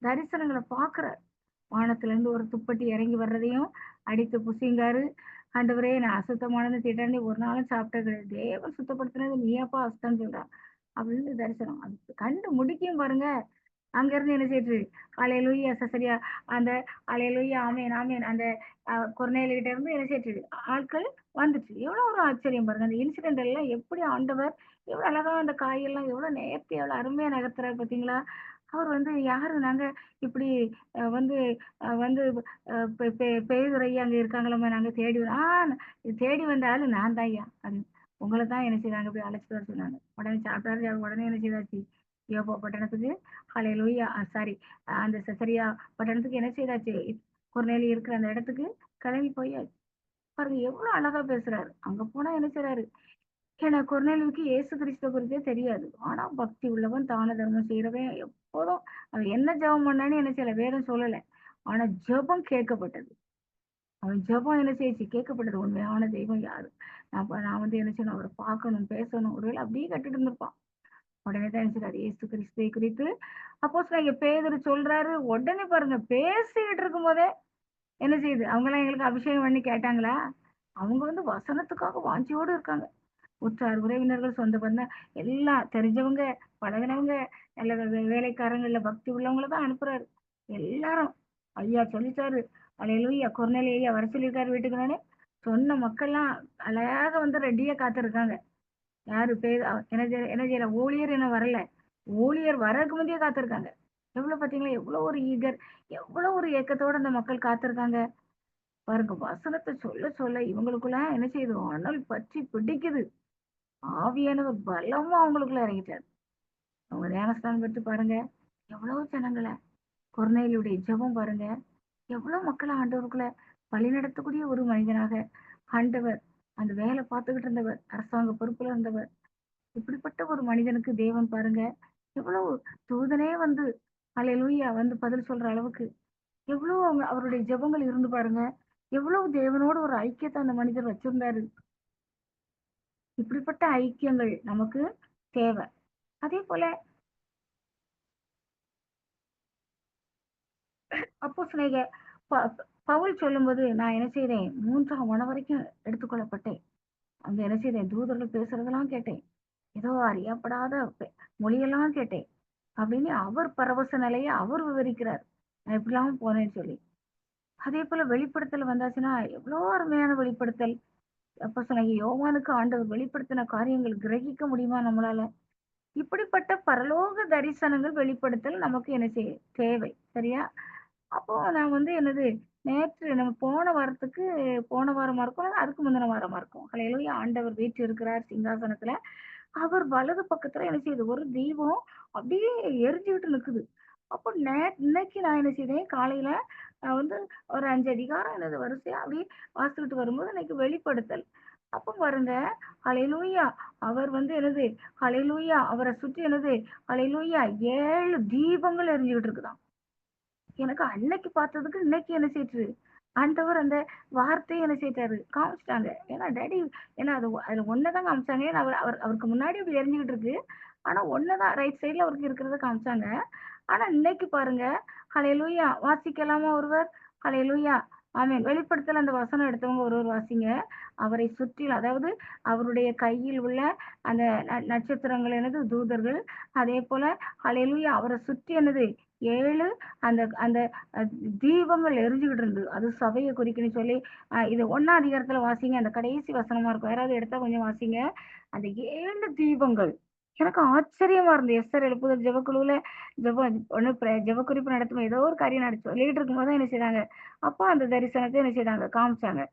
தரிசனங்களை பார்க்கிறார். வானத்துல இருந்து ஒரு துப்பட்டி இறங்கி வர்றதையும் அடித்து புசிங்காரு. ஆண்டவரே, நான் அசுத்தமானது திட்டாண்டி ஒரு நாளும் சாப்பிட்டது கிடையாது. தேவன் சுத்தப்படுத்தினது நீயாப்பா அசுத்தம்னு சொல்றான் அப்படின்னு தரிசனம். அது கண்டு முடிக்கும் பாருங்க. அங்க இருந்து என்ன செய்யுது, ஹல்லேலூயா சசரியா, அந்த ஹல்லேலூயா ஆமென் ஆமென், அந்த கொர்நேலியு கிட்ட இருந்து என்ன செய்யுது, ஆட்கள் வந்துச்சு. எவ்வளவு ஒரு ஆச்சரியம் பாருங்க. அந்த இன்சிடென்ட் எல்லாம் எப்படி ஆண்டவர் எவ்வளவு அழகா அந்த காயெல்லாம் எவ்வளவு நேர்த்தி எவ்வளவு அருமையா நகர்த்துறாரு பாத்தீங்களா. அவர் வந்து யாரு நாங்க இப்படி வந்து வந்து பேதுரையா அங்க இருக்காங்களம்மா, நாங்க தேடி தேடி வந்த ஆளு நான் தான் ஐயா அப்படின்னு. உங்களை தான் என்ன செய்தாங்க போய் அழைச்சிட்டு வர சொன்னாங்க. உடனே சாப்பிட்டாரு. உடனே என்ன செய்தாச்சு, யோப்பா பட்டணத்துக்கு, ஹல்லேலூயா, சாரி, அந்த செசரியா பட்டணத்துக்கு என்ன செய்தாச்சு, கொர்நேலியு இருக்கிற அந்த இடத்துக்கு கிளம்பி போயாச்சு. பாருங்க எவ்வளவு அழகா பேசுறாரு. அங்க போனா என்ன செய்றாரு, ஏன்னா கொர்நேலியுவுக்கு இயேசு கிறிஸ்துவ குறித்தே தெரியாது. ஆனா பக்தி உள்ளவன், தான தர்மம் செய்யறவன், எப்போதும் அவன் என்ன ஜெபம் பண்ணான்னு என்ன செய்யல, வேதம் சொல்லல. ஆனா ஜெபம் கேட்கப்பட்டது. அவன் ஜெபம் என்ன செய்யுச்சு, கேட்கப்பட்டது. உண்மையான தெய்வம் யாரு, நான் வந்து என்ன செய்யணும், அவரை பார்க்கணும், பேசணும். ஒருவேளை அப்படியே கட்டிட்டு இருந்திருப்பான். உடனே தான் என்ன செய்றாரு, இயேசு கிறிஸ்துவை குறித்து அப்போஸ்தலன் பேதுரு சொல்றாரு. உடனே பாருங்க, பேசிக்கிட்டு இருக்கும் போதே என்ன செய்யுது, அவங்க எல்லாம் எங்களுக்கு அபிஷேகம் பண்ணி கேட்டாங்களா, அவங்க வந்து வசனத்துக்காக வாஞ்சியோடு இருக்காங்க. உற்றார் உறவினர்கள், சொந்த பந்தம் எல்லாம் தெரிஞ்சவங்க, பழகினவங்க, நல்ல வேலைக்காரங்க, இல்ல பக்தி உள்ளவங்களை தான் அனுப்புறாரு. எல்லாரும் ஐயா சொல்லிட்டாரு, அல்லேலூயா, கொர்நேலியு ஐயா வர சொல்லியிருக்காரு வீட்டுக்கு. சொன்ன மக்கள்லாம் அழகாக வந்து ரெடியா காத்திருக்காங்க. யாரு என்ன செய்யல, ஊழியர் என்ன வரல, ஊழியர் வர்றதுக்கு முந்தையே காத்திருக்காங்க. எவ்வளவு பாத்தீங்களா, எவ்வளவு ஒரு ஈகர், எவ்வளவு ஒரு ஏக்கத்தோட அந்த மக்கள் காத்திருக்காங்க பாருங்க. வசனத்தை சொல்ல சொல்ல இவங்களுக்குள்ள என்ன செய்யுது, அனல் பற்றி பிடிக்குது. ஆவியானவர் பலமா அவங்களுக்குள்ள இறங்கிட்டாரு. அவங்க ஞானஸ்தானம் பெற்று பாருங்க, எவ்வளவு ஜனங்களை, கொர்நேலியுடைய ஜெபம் பாருங்க, எவ்வளவு மக்களை ஆண்டவருக்குள்ள வழிநடத்தக்கூடிய ஒரு மனிதனாக ஆண்டவர், அந்த வேலை பார்த்துக்கிட்டு இருந்தவர், அரசாங்க பொறுப்புல இருந்தவர், இப்படிப்பட்ட ஒரு மனிதனுக்கு தேவன் பாருங்க எவ்வளவு தூதனே வந்து அல்லேலூயா வந்து பதில் சொல்ற அளவுக்கு எவ்வளவு அவருடைய ஜெபங்கள் இருந்து பாருங்க. எவ்வளவு தேவனோடு ஒரு ஐக்கியத்தை அந்த மனிதர் வச்சிருந்தாரு. இப்படிப்பட்ட ஐக்கியங்கள் நமக்கு தேவை. அதே போல அப்போஸ்தலனாகிய பவுல் சொல்லும்போது, நான் என்ன செய்தேன், 3ஆம் மணி வரைக்கும் எடுத்துக்கொள்ளப்பட்டேன். அங்க என்ன செய்தேன், தூதர்கள் பேசுறதெல்லாம் கேட்டேன். ஏதோ அறியப்படாத மொழியெல்லாம் கேட்டேன் அப்படின்னு அவர் பரவச நிலையை அவர் விவரிக்கிறார். நான் இப்படிலாம் போனேன்னு சொல்லி. அதே போல வெளிப்படுத்தல் வந்தாச்சுன்னா எவ்வளோ அருமையான வெளிப்படுத்தல். அப்ப சொன்ன யோவானுக்கு ஆண்டவர் வெளிப்படுத்தின காரியங்கள் கிரகிக்க முடியுமா நம்மளால? இப்படிப்பட்ட பரலோக தரிசனங்கள் வெளிப்படுத்தல் நமக்கு என்ன செய்ய தேவை. சரியா? அப்போ நான் என்னது நேற்று நம்ம போன வாரமா இருக்கும், அதுக்கு முந்தின வாரமா இருக்கும். ஹல்லேலூயா! ஆண்டவர் வீற்றிருக்கிறார் சிங்காசனத்துல. அவர் வலது பக்கத்துல என்ன செய்யுது, ஒரு தீபம் அப்படியே எரிஞ்சுக்கிட்டு நிக்குது. அப்போ இன்னைக்கு நான் என்ன செய்தேன், காலையில நான் ஒரு 5 அதிகாரம் என்னது வரிசையா அப்படியே வாசிச்சுக்கிட்டு வரும்போது இன்னைக்கு வெளிப்படுத்தல். அப்போ பாருங்க, ஹல்லேலூயா! அவர் என்னது, ஹல்லேலூயா! அவரை சுற்றி என்னது, ஹல்லேலூயா! 7 தீபங்கள் எரிஞ்சுகிட்டு இருக்குதாம். எனக்கு அன்னைக்கு பார்த்ததுக்கு இன்னைக்கு என்ன செய்யுது, ஆண்டவர் அந்த வார்த்தையை என்ன செய்தாரு, காமிச்சிட்டாங்க. ஏன்னா டாடி, ஏன்னா அதுல ஒன்னதான் காமிச்சாங்க. ஏன்னா அவருக்கு முன்னாடி அப்படி எரிஞ்சுக்கிட்டு இருக்கு. ஆனா ஒன்னதான் ரைட் சைடுல அவருக்கு இருக்கிறத காமிச்சாங்க. ஆனா இன்னைக்கு பாருங்க, ஹல்லேலூயா! வாசிக்கலாமா ஒருவர்? ஹல்லேலூயா! ஆமென். வெளிப்படுத்தல அந்த வசனம் எடுத்தவங்க ஒருவர் வாசிங்க. அவரை சுற்றிலும், அதாவது அவருடைய கையில் உள்ள அந்த நட்சத்திரங்கள் என்னது, தூதர்கள். அதே போல ஹல்லேலூயா! அவரை சுற்றி என்னது, 7 அந்த அந்த தீபங்கள் எரிஞ்சுகிட்டு இருந்தது. அது சபையை குறிக்குன்னு சொல்லி இது 1ஆம் அதிகாரத்துல வாசிங்க. அந்த கடைசி வசனமா இருக்கும். யாராவது எடுத்தா கொஞ்சம் வாசிங்க. அந்த 7 தீபங்கள் எனக்கு ஆச்சரியமா இருந்தது. எஸ்தர் எழுப்புதல் ஜெபக்குழுவுல ஜெப குறிப்பு நடத்தும் ஏதோ ஒரு காரியம் சொல்லிட்டு இருக்கும்போது தான் என்ன செய்றாங்க, அப்போ அந்த தரிசனத்தை என்ன செய்றாங்க, காமிச்சாங்க.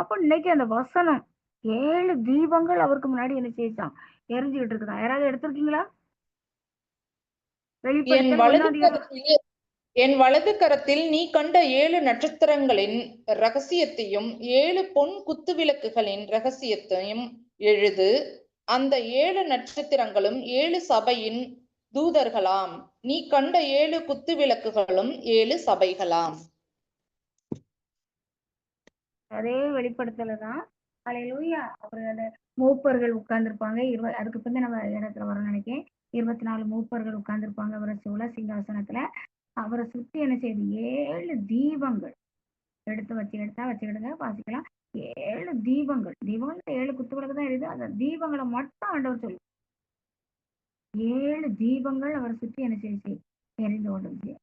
அப்போ இன்னைக்கு அந்த வசனம் 7 தீபங்கள் அவருக்கு முன்னாடி என்ன செய்யுச்சாம், எரிஞ்சுகிட்டு இருக்குதாம். யாராவது எடுத்திருக்கீங்களா? வெளிப்படுத்தல் 1ஆம் அதிகாரம். என் வலது கரத்தில் நீ கண்ட 7 நட்சத்திரங்களின் ரகசியத்தையும் 7 பொன் குத்துவிளக்குகளின் ரகசியத்தையும் எழுது. அந்த 7 நட்சத்திரங்களும் 7 சபையின் தூதர்களாம். நீ கண்ட 7 குத்துவிளக்குகளும் 7 சபைகளாம். அதே வெளிப்படுத்தல தான். ஹல்லேலூயா! அவர் அந்த மூப்பர்கள் உட்கார்ந்திருப்பாங்க. அதுக்கு பிந்தி நம்ம இடத்துல வரோம்னு நினைக்கிறேன். 24 மூப்பர்கள் உட்கார்ந்திருப்பாங்க அவரை சூழ சிங்காசனத்துல. அவரை சுற்றி என்ன செய்யுது, 7 தீபங்கள் எடுத்து வச்சுக்கிடுங்க, வாசிக்கலாம். 7 தீபங்கள். தீபங்கள் 7 குத்துவிளக்கு தான் எரியுது. அந்த தீபங்களை மட்டும் ஆண்டவர் சொல்லு. 7 தீபங்கள் அவரை சுற்றி என்ன செய்யுச்சு, எரிந்து கொண்டுச்சு.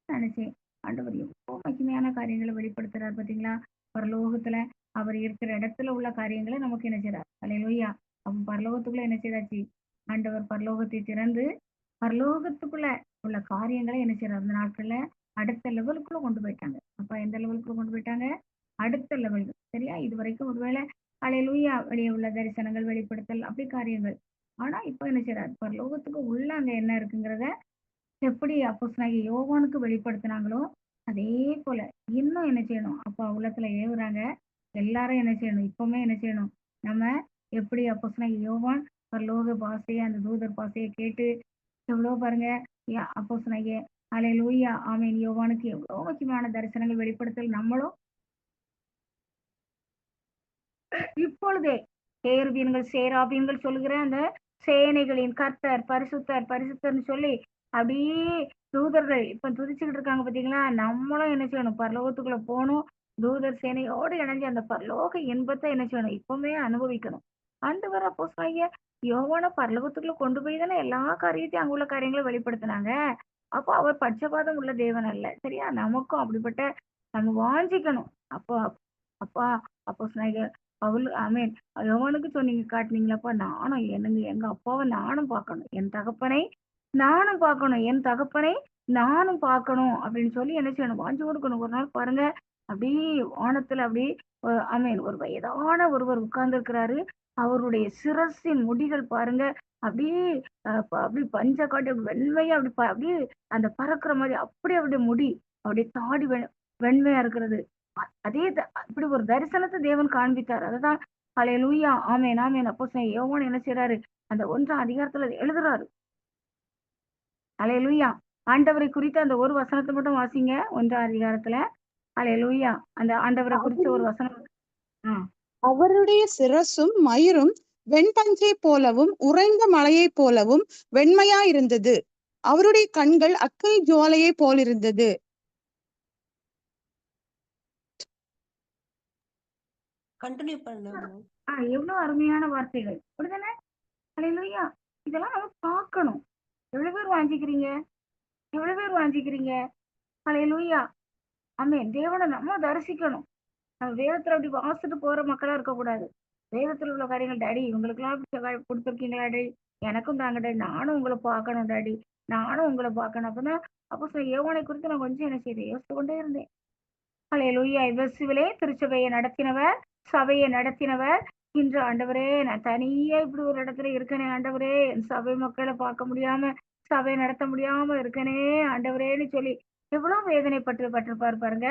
நினைச்சு ஆண்டவர் எவ்வளவு மகிமையான காரியங்களை வெளிப்படுத்துறாரு பாத்தீங்களா? பரலோகத்துல அவர் இருக்கிற இடத்துல உள்ள காரியங்களை நமக்கு என்ன செய்றார். ஹல்லேலூயா! அப்ப பரலோகத்துக்குள்ள என்ன செய்தாச்சு, ஆண்டவர் பரலோகத்தை திறந்து பரலோகத்துக்குள்ள உள்ள காரியங்களை என்ன செய்றார், அந்த நாட்கள்ல அடுத்த லெவலுக்குள்ள கொண்டு போயிட்டாங்க. அப்ப எந்த லெவலுக்குள்ள கொண்டு போயிட்டாங்க, அடுத்த லெவல். சரியா? இது வரைக்கும் ஒருவேளை ஹல்லேலூயா வெளியே உள்ள தரிசனங்கள் வெளிப்படுத்தல் அப்படி காரியங்கள். ஆனா இப்ப என்ன செய்றார், பரலோகத்துக்கு உள்ள அங்க என்ன இருக்குங்கிறத எப்படி அப்போஸ்தலனாகிய யோவானுக்கு வெளிப்படுத்தினாங்களோ, அதே போல இன்னும் என்ன செய்யணும், அப்பா உள்ளத்துல ஏவுறாங்க. எல்லாரும் என்ன செய்யணும், இப்பவுமே என்ன செய்யணும், நம்ம எப்படி அப்போஸ்தலனாகிய யோவான் பரலோக பாஷையை, அந்த தூதர் பாஷையை கேட்டு எவ்வளவு பாருங்க, அப்போஸ்தலனாகிய ஹல்லேலூயா ஆமென் யோவானுக்கு எவ்வளவு முக்கியமான தரிசனங்கள் வெளிப்படுத்தல். நம்மளும் இப்பொழுதே கேருபீன்கள் சேராபீன்கள் சொல்லுகிற அந்த சேனைகளின் கர்த்தர் பரிசுத்தர் பரிசுத்தர்னு சொல்லி அப்படியே தூதர்கள் இப்ப துதிச்சுக்கிட்டு இருக்காங்க பாத்தீங்களா? நம்மளும் என்ன செய்யணும், பரலோகத்துக்குள்ள போகணும். தூதர் சேனையோடு இணைஞ்சு அந்த பரலோக இன்பத்தை என்ன செய்யணும், இப்பவுமே அனுபவிக்கணும். ஆண்டவர் அப்போஸ்தலனாகிய யோவான பரலோகத்துக்குள்ள கொண்டு போய் தானே எல்லா காரியத்தையும் அங்குள்ள காரியங்களை வெளிப்படுத்தினாங்க. அப்போ அவர் பட்சபாதம் உள்ள தேவன் அல்ல. சரியா? நமக்கும் அப்படிப்பட்ட நம்ம வாஞ்சிக்கணும். அப்போ அப்பா அப்போஸ்தலனாகிய பவுல் ஆமென் யோவானுக்கு சொன்னீங்க, காட்டுனீங்களாப்பா, நானும் எங்க அப்பாவை நானும் பார்க்கணும், என் தகப்பனை நானும் பார்க்கணும், என் தகப்பனை நானும் பார்க்கணும் அப்படின்னு சொல்லி என்ன செய்யணும், வாஞ்சு கொடுக்கணும். ஒரு நாள் பாருங்க, அப்படியே வானத்துல அப்படியே ஆமென் ஒரு வயதான ஒருவர் உட்கார்ந்து இருக்கிறாரு. அவருடைய சிரசின் முடிகள் பாருங்க அப்படியே அப்படியே பஞ்ச காட்டி வெண்மையா அப்படியே அந்த பறக்கிற மாதிரி அப்படியே அப்படியே முடி அப்படியே தாடி வெண்மையா இருக்கிறது. அதே இப்படி ஒரு தரிசனத்தை தேவன் காண்பித்தார். அதுதான் ஹல்லேலூயா ஆமென் ஆமென். அப்போஸ்தலன் யோவான் என்ன செய்றாரு, அந்த 1ஆம் அதிகாரத்துல எழுதுறாரு. ஹல்லேலூயா! ஆண்டவரை குறித்த அந்த ஒரு வசனத்தை மட்டும் வாசிங்க 1ஆம் அதிகாரத்துல. ஹல்லேலூயா! அந்த ஆண்டவரை குறித்த ஒரு வசனம். அவருடைய சிரசும் மயிரும் வெண்பஞ்சை போலவும் உறைந்த மலையை போலவும் வெண்மையா இருந்தது. அவருடைய கண்கள் அக்கினி ஜுவாலையை போலிருந்தது. கண்டினியூ பண்ணுங்க. எவ்வளவு அருமையான வார்த்தைகள் அப்படிதானே? அல்லேலூயா. இதெல்லாம் நம்ம பார்க்கணும். எவ்வளவு பேர் வாஞ்சிக்கிறீங்க? எவ்வளவு பேர் வாஞ்சிக்கிறீங்க? அல்லேலூயா. ஆமென். தேவனை நம்ம தரிசிக்கணும். நம்ம வேதத்துல அப்படி வாசிட்டு போற மக்களா இருக்கக்கூடாது. வேதத்துல உள்ள காரியங்கள், டாடி இவங்களுக்கெல்லாம் அப்படி கொடுத்துருக்கீங்களா டாடி, எனக்கும் தாங்க டாடி, நானும் உங்களை பார்க்கணும் டாடி, நானும் உங்களை பார்க்கணும். அப்பதான் அப்போ யோவானை குறித்து நான் கொஞ்சம் என்ன செய்தேன், யோசித்து கொண்டே இருந்தேன். அல்லேலூயா. இயேசுவிலே திருச்சபையை நடத்தினவர், சபையை நடத்தினவர். இன்று ஆண்டவரே நான் தனியா இப்படி ஒரு இடத்துல இருக்கனே ஆண்டவரே, என் சபை மக்களை பார்க்க முடியாம, சபை நடத்த முடியாம இருக்கனே ஆண்டவரேன்னு சொல்லி எவ்வளவு வேதனைப்பட்டிருப்பாரு பாருங்க.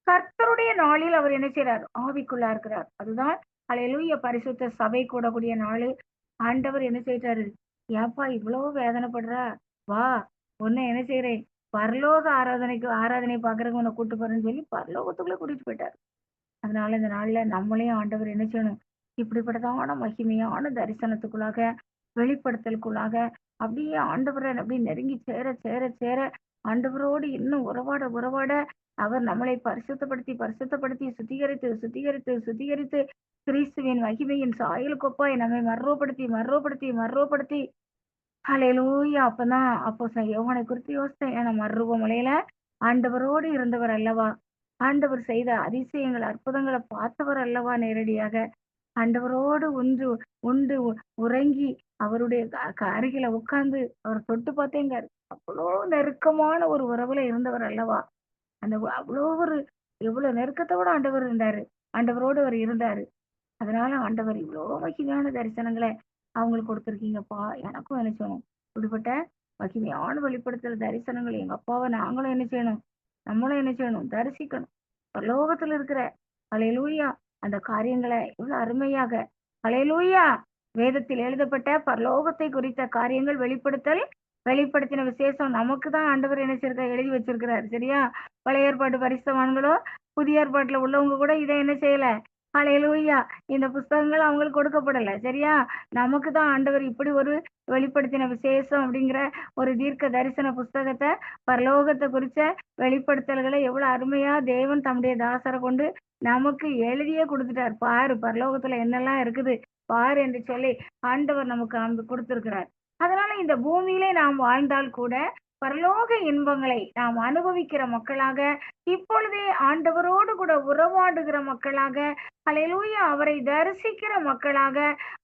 கர்த்தருடைய நாளில் அவர் என்ன செய்றார்? ஆவிக்குள்ளா இருக்கிறார். அதுதான் அல்லேலூயா பரிசுத்த சபை கூடக்கூடிய நாளு. ஆண்டவர் என்ன செய்றாரு? ஏப்பா இவ்வளவு வேதனைப்படுறா? வா, உன்னை என்ன செய்றேன்? பரலோக ஆராதனை பாக்குறதுக்கு உன்னை கூட்டு போறேன்னு சொல்லி பரலோகத்துக்குள்ள கூட்டிட்டு போயிட்டாரு. அதனால இந்த நாள்ல நம்மளையும் ஆண்டவர் என்ன செய்யணும்? இப்படிப்பட்டதான மகிமையான தரிசனத்துக்குள்ளாக, வெளிப்படுத்தலுக்குள்ளாக அப்படியே ஆண்டவரை அப்படியே நெருங்கி சேர சேர சேர ஆண்டவரோடு இன்னும் உறவாட அவர் நம்மளை பரிசுத்தப்படுத்தி சுத்திகரித்து கிறிஸ்துவின் மகிமையின் சாயலுக்கொப்பாய் நம்மை மறுரூபப்படுத்தி ஹல்லேலூயா. அப்பதான் அப்போஸ்தலன் யோவானை குறித்து யோசித்தேன். ஏன்னா மறுரூப மலையில ஆண்டவரோடு இருந்தவர் அல்லவா, ஆண்டவர் செய்த அதிசயங்கள் அற்புதங்களை பார்த்தவர் அல்லவா நேரடியாக. ஆண்டவரோடு உண்டு உறங்கி அவருடைய அருகில உட்கார்ந்து அவர் தொட்டு பார்த்தேங்காரு. அவ்வளோ நெருக்கமான ஒரு உறவுல இருந்தவர் அல்லவா. அந்த அவ்வளோ ஒரு எவ்வளவு நெருக்கத்தோட ஆண்டவர் இருந்தாரு, ஆண்டவரோடு அவர் இருந்தாரு. அதனால ஆண்டவர் இவ்வளோ மகிமையான தரிசனங்களை அவங்களுக்கு கொடுத்துருக்கீங்கப்பா. எனக்கும் என்ன செய்யணும்? இப்படிப்பட்ட மகிமையான வெளிப்படுத்தல் தரிசனங்கள் எங்க அப்பாவை நாங்களும் என்ன செய்யணும்? நம்மளும் என்ன செய்யணும்? தரிசிக்கணும். பரலோகத்துல இருக்கிற அல்லேலூயா அந்த காரியங்களை இவ்வளவு அருமையாக அல்லேலூயா வேதத்தில் எழுதப்பட்ட பரலோகத்தை குறித்த காரியங்கள் வெளிப்படுத்தின விசேஷம் நமக்கு தான் ஆண்டவர் என்ன செய்யிருக்கார்? எழுதி வச்சிருக்கிறார். சரியா? பழைய ஏற்பாட்டு பரிசுத்தவான்களோ புதிய ஏற்பாட்டுல உள்ளவங்க கூட இதை என்ன செய்யல. அல்லேலூயா இந்த புஸ்தகங்கள் அவங்களுக்கு கொடுக்கப்படல. சரியா? நமக்கு தான் ஆண்டவர் இப்படி ஒரு வெளிப்படுத்தின விசேஷம் அப்படிங்கிற ஒரு தீர்க்க தரிசன புஸ்தகத்தை, பரலோகத்தை குறிச்ச வெளிப்படுத்தல்களை எவ்வளவு அருமையா தேவன் தம்முடைய தாசரை கொண்டு நமக்கு எழுதியே கொடுத்துட்டார். பாரு பரலோகத்துல என்னெல்லாம் இருக்குது பாரு என்று சொல்லி ஆண்டவர் நமக்கு கொடுத்திருக்கிறார். அதனால இந்த பூமியிலே நாம் வாழ்ந்தால் கூட பரலோக இன்பங்களை நாம் அனுபவிக்கிற மக்களாக, இப்பொழுதே ஆண்டவரோடு கூட உறவாடுகிற மக்களாக, அல்லேலூயா அவரை தரிசிக்கிற மக்களாக,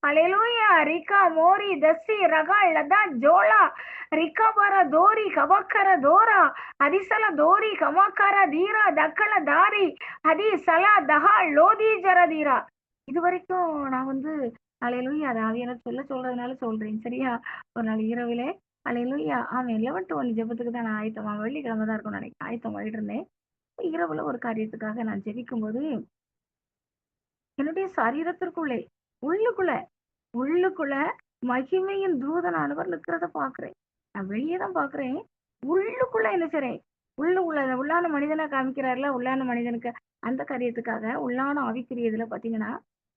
அல்லேலூயா ரிகா மோரி தசி ரகா லதா ஜோலா ரிகா பர தோரி கபக்கர தோரா அதிசல தோரி கமக்கர தீரா தக்கல தாரி அதி சலா தஹா லோதி ஜரதீரா. இது வரைக்கும் நான் அல்லேலூயா அதை ஆவியான சொல்றதுனால சொல்றேன். சரியா? ஒரு நாள் இரவிலே அல்லேலூயா அவன் 11 to 1 ஜெபத்துக்கு தான் நான் ஆயத்தமா, வெள்ளிக்கிழமை தான் இருக்கும்னு நினைக்கிறேன், ஆயத்தம் ஆயிட்டு இருந்தேன். இரவுல ஒரு காரியத்துக்காக நான் ஜெபிக்கும் போது என்னுடைய சரீரத்திற்குள்ளே உள்ளுக்குள்ள மகிமையின் தூதனானவர் நிற்கிறத பாக்குறேன். நான் வெளியே தான் பாக்குறேன், உள்ளுக்குள்ள என்ன செய்றேன்? உள்ளான மனிதனை காமிக்கிறாருல, உள்ளான மனிதனுக்கு அந்த காரியத்துக்காக உள்ளான ஆவிக்குரிய இதுல பாத்தீங்கன்னா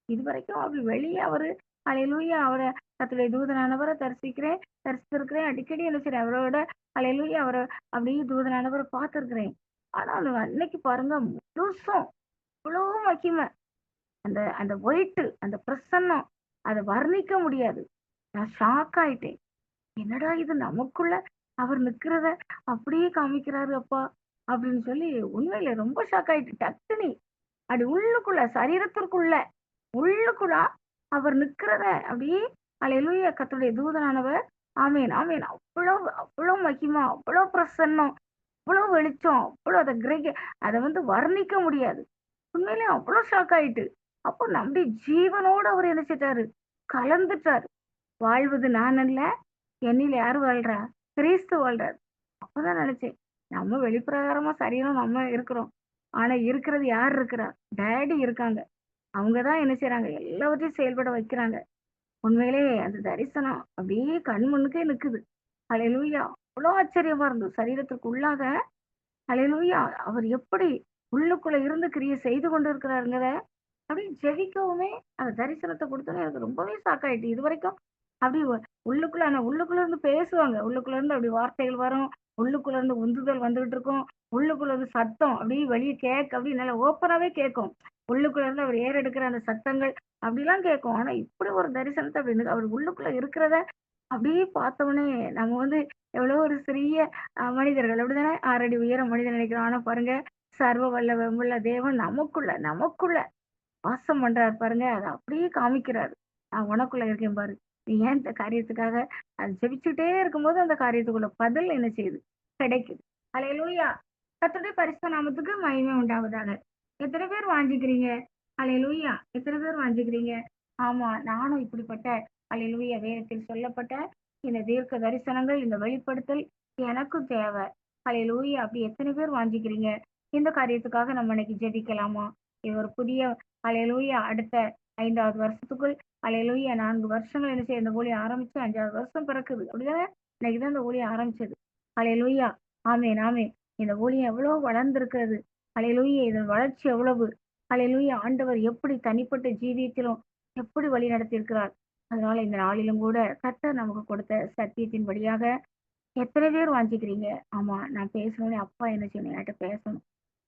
இது வரைக்கும் அப்படி வெளியே அவரு அல்லேலூயா அவரை கர்த்தருடைய தூதனானவரை தரிசித்திருக்கிறேன். அடிக்கடி என்ன செய்றேன்? அவரோட அல்லேலூயா அவரை அப்படியே தூதனானவரை பார்த்திருக்கிறேன். ஆனா அன்னைக்கு பாருங்க முழுசும் இவ்வளோ மகிமை, அந்த அந்த ஒயிட்டு அந்த பிரசன்னம் அதை வர்ணிக்க முடியாது. நான் ஷாக் ஆயிட்டேன். என்னடா இது நமக்குள்ள அவர் நிக்கிறத அப்படியே காமிக்கிறாரு அப்பா அப்படின்னு சொல்லி உண்மையில ரொம்ப ஷாக் ஆயிட்டு. டக்குனி அப்படி உள்ளுக்குள்ள சரீரத்திற்குள்ள அவர் நிக்கிறத அப்படியே அல்லேலூயா கர்த்தருடைய தூதனானவர் ஆமேன் ஆமேன் அவ்வளவு மகிமா, அவ்வளவு பிரசன்னம், அவ்வளவு வெளிச்சம், அவ்வளவு அதை வர்ணிக்க முடியாது. உண்மையிலே அவ்வளவு ஷாக் ஆயிட்டு. அப்போ நம்முடைய ஜீவனோடு அவர் என்ன செய்தாரு? கலந்துட்டாரு. வாழ்வது நான் அல்ல, என்னில் யாரு வாழ்றா? கிறிஸ்து வாழ்றாரு. அப்பதான் நினைச்சேன், நம்ம வெளிப்பிரகாரமா சரீரம் நம்ம இருக்கிறோம், ஆனா இருக்கிறது யார் இருக்கிறா? டேடி இருக்காங்க. அவங்கதான் என்ன செய்யறாங்க? எல்லாவற்றையும் செயல்பட வைக்கிறாங்க. உண்மையிலே அந்த தரிசனம் அப்படியே கண் முன்னுக்கே நிக்குது. அல்லேலூயா அவ்வளோ ஆச்சரியமா இருந்தது. சரீரத்துக்கு உள்ளாக அல்லேலூயா அவர் எப்படி உள்ளுக்குள்ள இருந்து கிரியை செய்து கொண்டு இருக்கிறாருங்கிறத அப்படி ஜெபிக்கவுமே அந்த தரிசனத்தை கொடுத்தோன்னே எனக்கு ரொம்பவே ஷாக் ஆயிட்டு. இது வரைக்கும் அப்படி ஆனா உள்ளுக்குள்ள இருந்து பேசுவாங்க. உள்ளுக்குள்ள இருந்து அப்படி வார்த்தைகள் வரும். உள்ளுக்குள்ள இருந்து உந்துதல் வந்துகிட்டு இருக்கும். உள்ளுக்குள்ள இருந்து சத்தம் அப்படியே வெளிய அப்படியே நல்லா ஓப்பனாவே கேட்கும். உள்ளுக்குள்ள இருந்து அவர் ஏறெடுக்கிற அந்த சத்தங்கள் அப்படிலாம் கேட்கும். ஆனா இப்படி ஒரு தரிசனத்த அப்படி அவர் உள்ளுக்குள்ள இருக்கிறத அப்படியே பார்த்தோனே நம்ம எவ்வளோ ஒரு சிறிய மனிதர்கள் அப்படிதானே? 6 அடி உயரம் மனிதன் நினைக்கிறோம். ஆனா பாருங்க, சர்வ வல்லமையுள்ள தேவன் நமக்குள்ள நமக்குள்ள வாசம் பண்றாரு பாருங்க. அத அப்படியே காமிக்கிறாரு. நான் உனக்குள்ள இருக்கேன் பாரு. நீ ஏன் இந்த காரியத்துக்காக அது ஜெபிச்சுட்டே இருக்கும்போது அந்த காரியத்துக்குள்ள பதில் என்ன செய்யுது? கிடைக்குது. அல்லேலூயா! கர்த்தருடைய பரிசுத்த நாமத்துக்கு மகிமை உண்டாவதாக. எத்தனை பேர் வாஞ்சிக்கிறீங்க? அல்லேலூயா! எத்தனை பேர் வாஞ்சிக்கிறீங்க? ஆமா, நானும் இப்படிப்பட்ட அல்லேலூயா வேதத்தில் சொல்லப்பட்ட இந்த தீர்க்க தரிசனங்கள், இந்த வெளிப்படுத்தல் எனக்கும் தேவை. அல்லேலூயா! அப்படி எத்தனை பேர் வாஞ்சிக்கிறீங்க? இந்த காரியத்துக்காக நம்ம இன்னைக்கு ஜெபிக்கலாமா? இது ஒரு புதிய அல்லேலூயா அடுத்த 5வது வருஷத்துக்குள் அல்லேலூயா 4 வருஷங்கள் என்ன செய்ய இந்த ஊழியம் ஆரம்பிச்சு 5வது வருஷம் பிறக்குது. அப்படிதானே? இன்னைக்கு தான் இந்த ஊழியம் ஆரம்பிச்சது. அல்லேலூயா! ஆமென், ஆமென். இந்த ஊழியம் எவ்வளவு வளர்ந்திருக்கிறது. அல்லேலூயா! இதன் வளர்ச்சி எவ்வளவு. அல்லேலூயா! ஆண்டவர் எப்படி தனிப்பட்ட ஜீவியத்திலும் எப்படி வழி நடத்தியிருக்கிறார். அதனால இந்த நாளிலும் கூட கர்த்தர் நமக்கு கொடுத்த சத்தியத்தின் படியாக எத்தனை பேர் வாஞ்சிக்கிறீங்க? ஆமா, நான் பேசணும்னே அப்பா என்ன செய்யணும்? என்கிட்ட பேசணும்.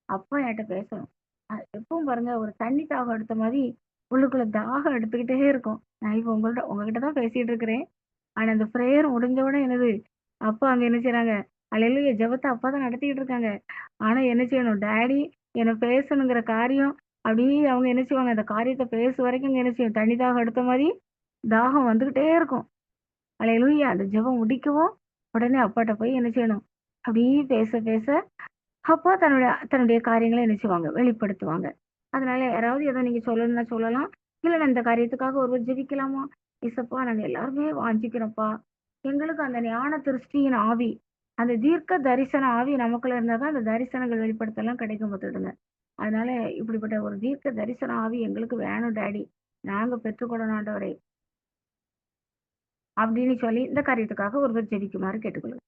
அப்பா என்கிட்ட பேசணும். எப்பவும் பாருங்க ஒரு தண்ணி தாகம் எடுத்த மாதிரி உள்ளுக்குள்ள தாகம் எடுத்துக்கிட்டே இருக்கும். நான் இப்ப உங்ககிட்ட தான் பேசிட்டு இருக்கிறேன். ஆனா அந்த பிரேயர் முடிஞ்ச உடனே என்னது? அப்பா அங்க என்ன செய்றாங்க? அல்லேலூயா ஜெபத்த அப்பா தான் நடத்திக்கிட்டு இருக்காங்க. ஆனா என்ன செய்யணும்? டாடி என்ன பேசணுங்கிற காரியம் அப்படியே அவங்க என்ன செய்வாங்க? அந்த காரியத்த பேசு வரைக்கும் இங்க என்ன செய்யும்? தண்ணி தாகம் எடுத்த மாரி தாகம் வந்துகிட்டே இருக்கும். அல்லேலூயா! அந்த ஜெபம் முடிக்கவும் உடனே அப்பாட்ட போய் என்ன செய்யணும்? அப்படியே பேச பேச அப்பா தன்னுடைய தன்னுடைய காரியங்கள என்ன செய்வாங்க? வெளிப்படுத்துவாங்க. அதனால யாராவது ஏதோ நீங்க சொல்லணும்னா சொல்லலாம். இல்ல நான் இந்த காரியத்துக்காக ஒருவர் ஜெபிக்கலாமா? ஏசப்பா நாங்க எல்லாருமே வாஞ்சிக்கிறோம்ப்பா. எங்களுக்கு அந்த ஞான திருஷ்டியின் ஆவி, அந்த தீர்க்க தரிசன ஆவி நமக்குள்ள இருந்தா தான் அந்த தரிசனங்கள் வெளிப்படுத்தலாம் கிடைக்கும் பாத்துடுங்க. அதனால இப்படிப்பட்ட ஒரு தீர்க்க தரிசன ஆவி எங்களுக்கு வேணும் டாடி. நாங்க பெற்றுக்கொள்ளணும் ஆண்டவரே. அப்படின்னு சொல்லி இந்த காரியத்துக்காக ஒருவர் ஜெபிக்குமாறு கேட்டுக்கொள்கிறேன்.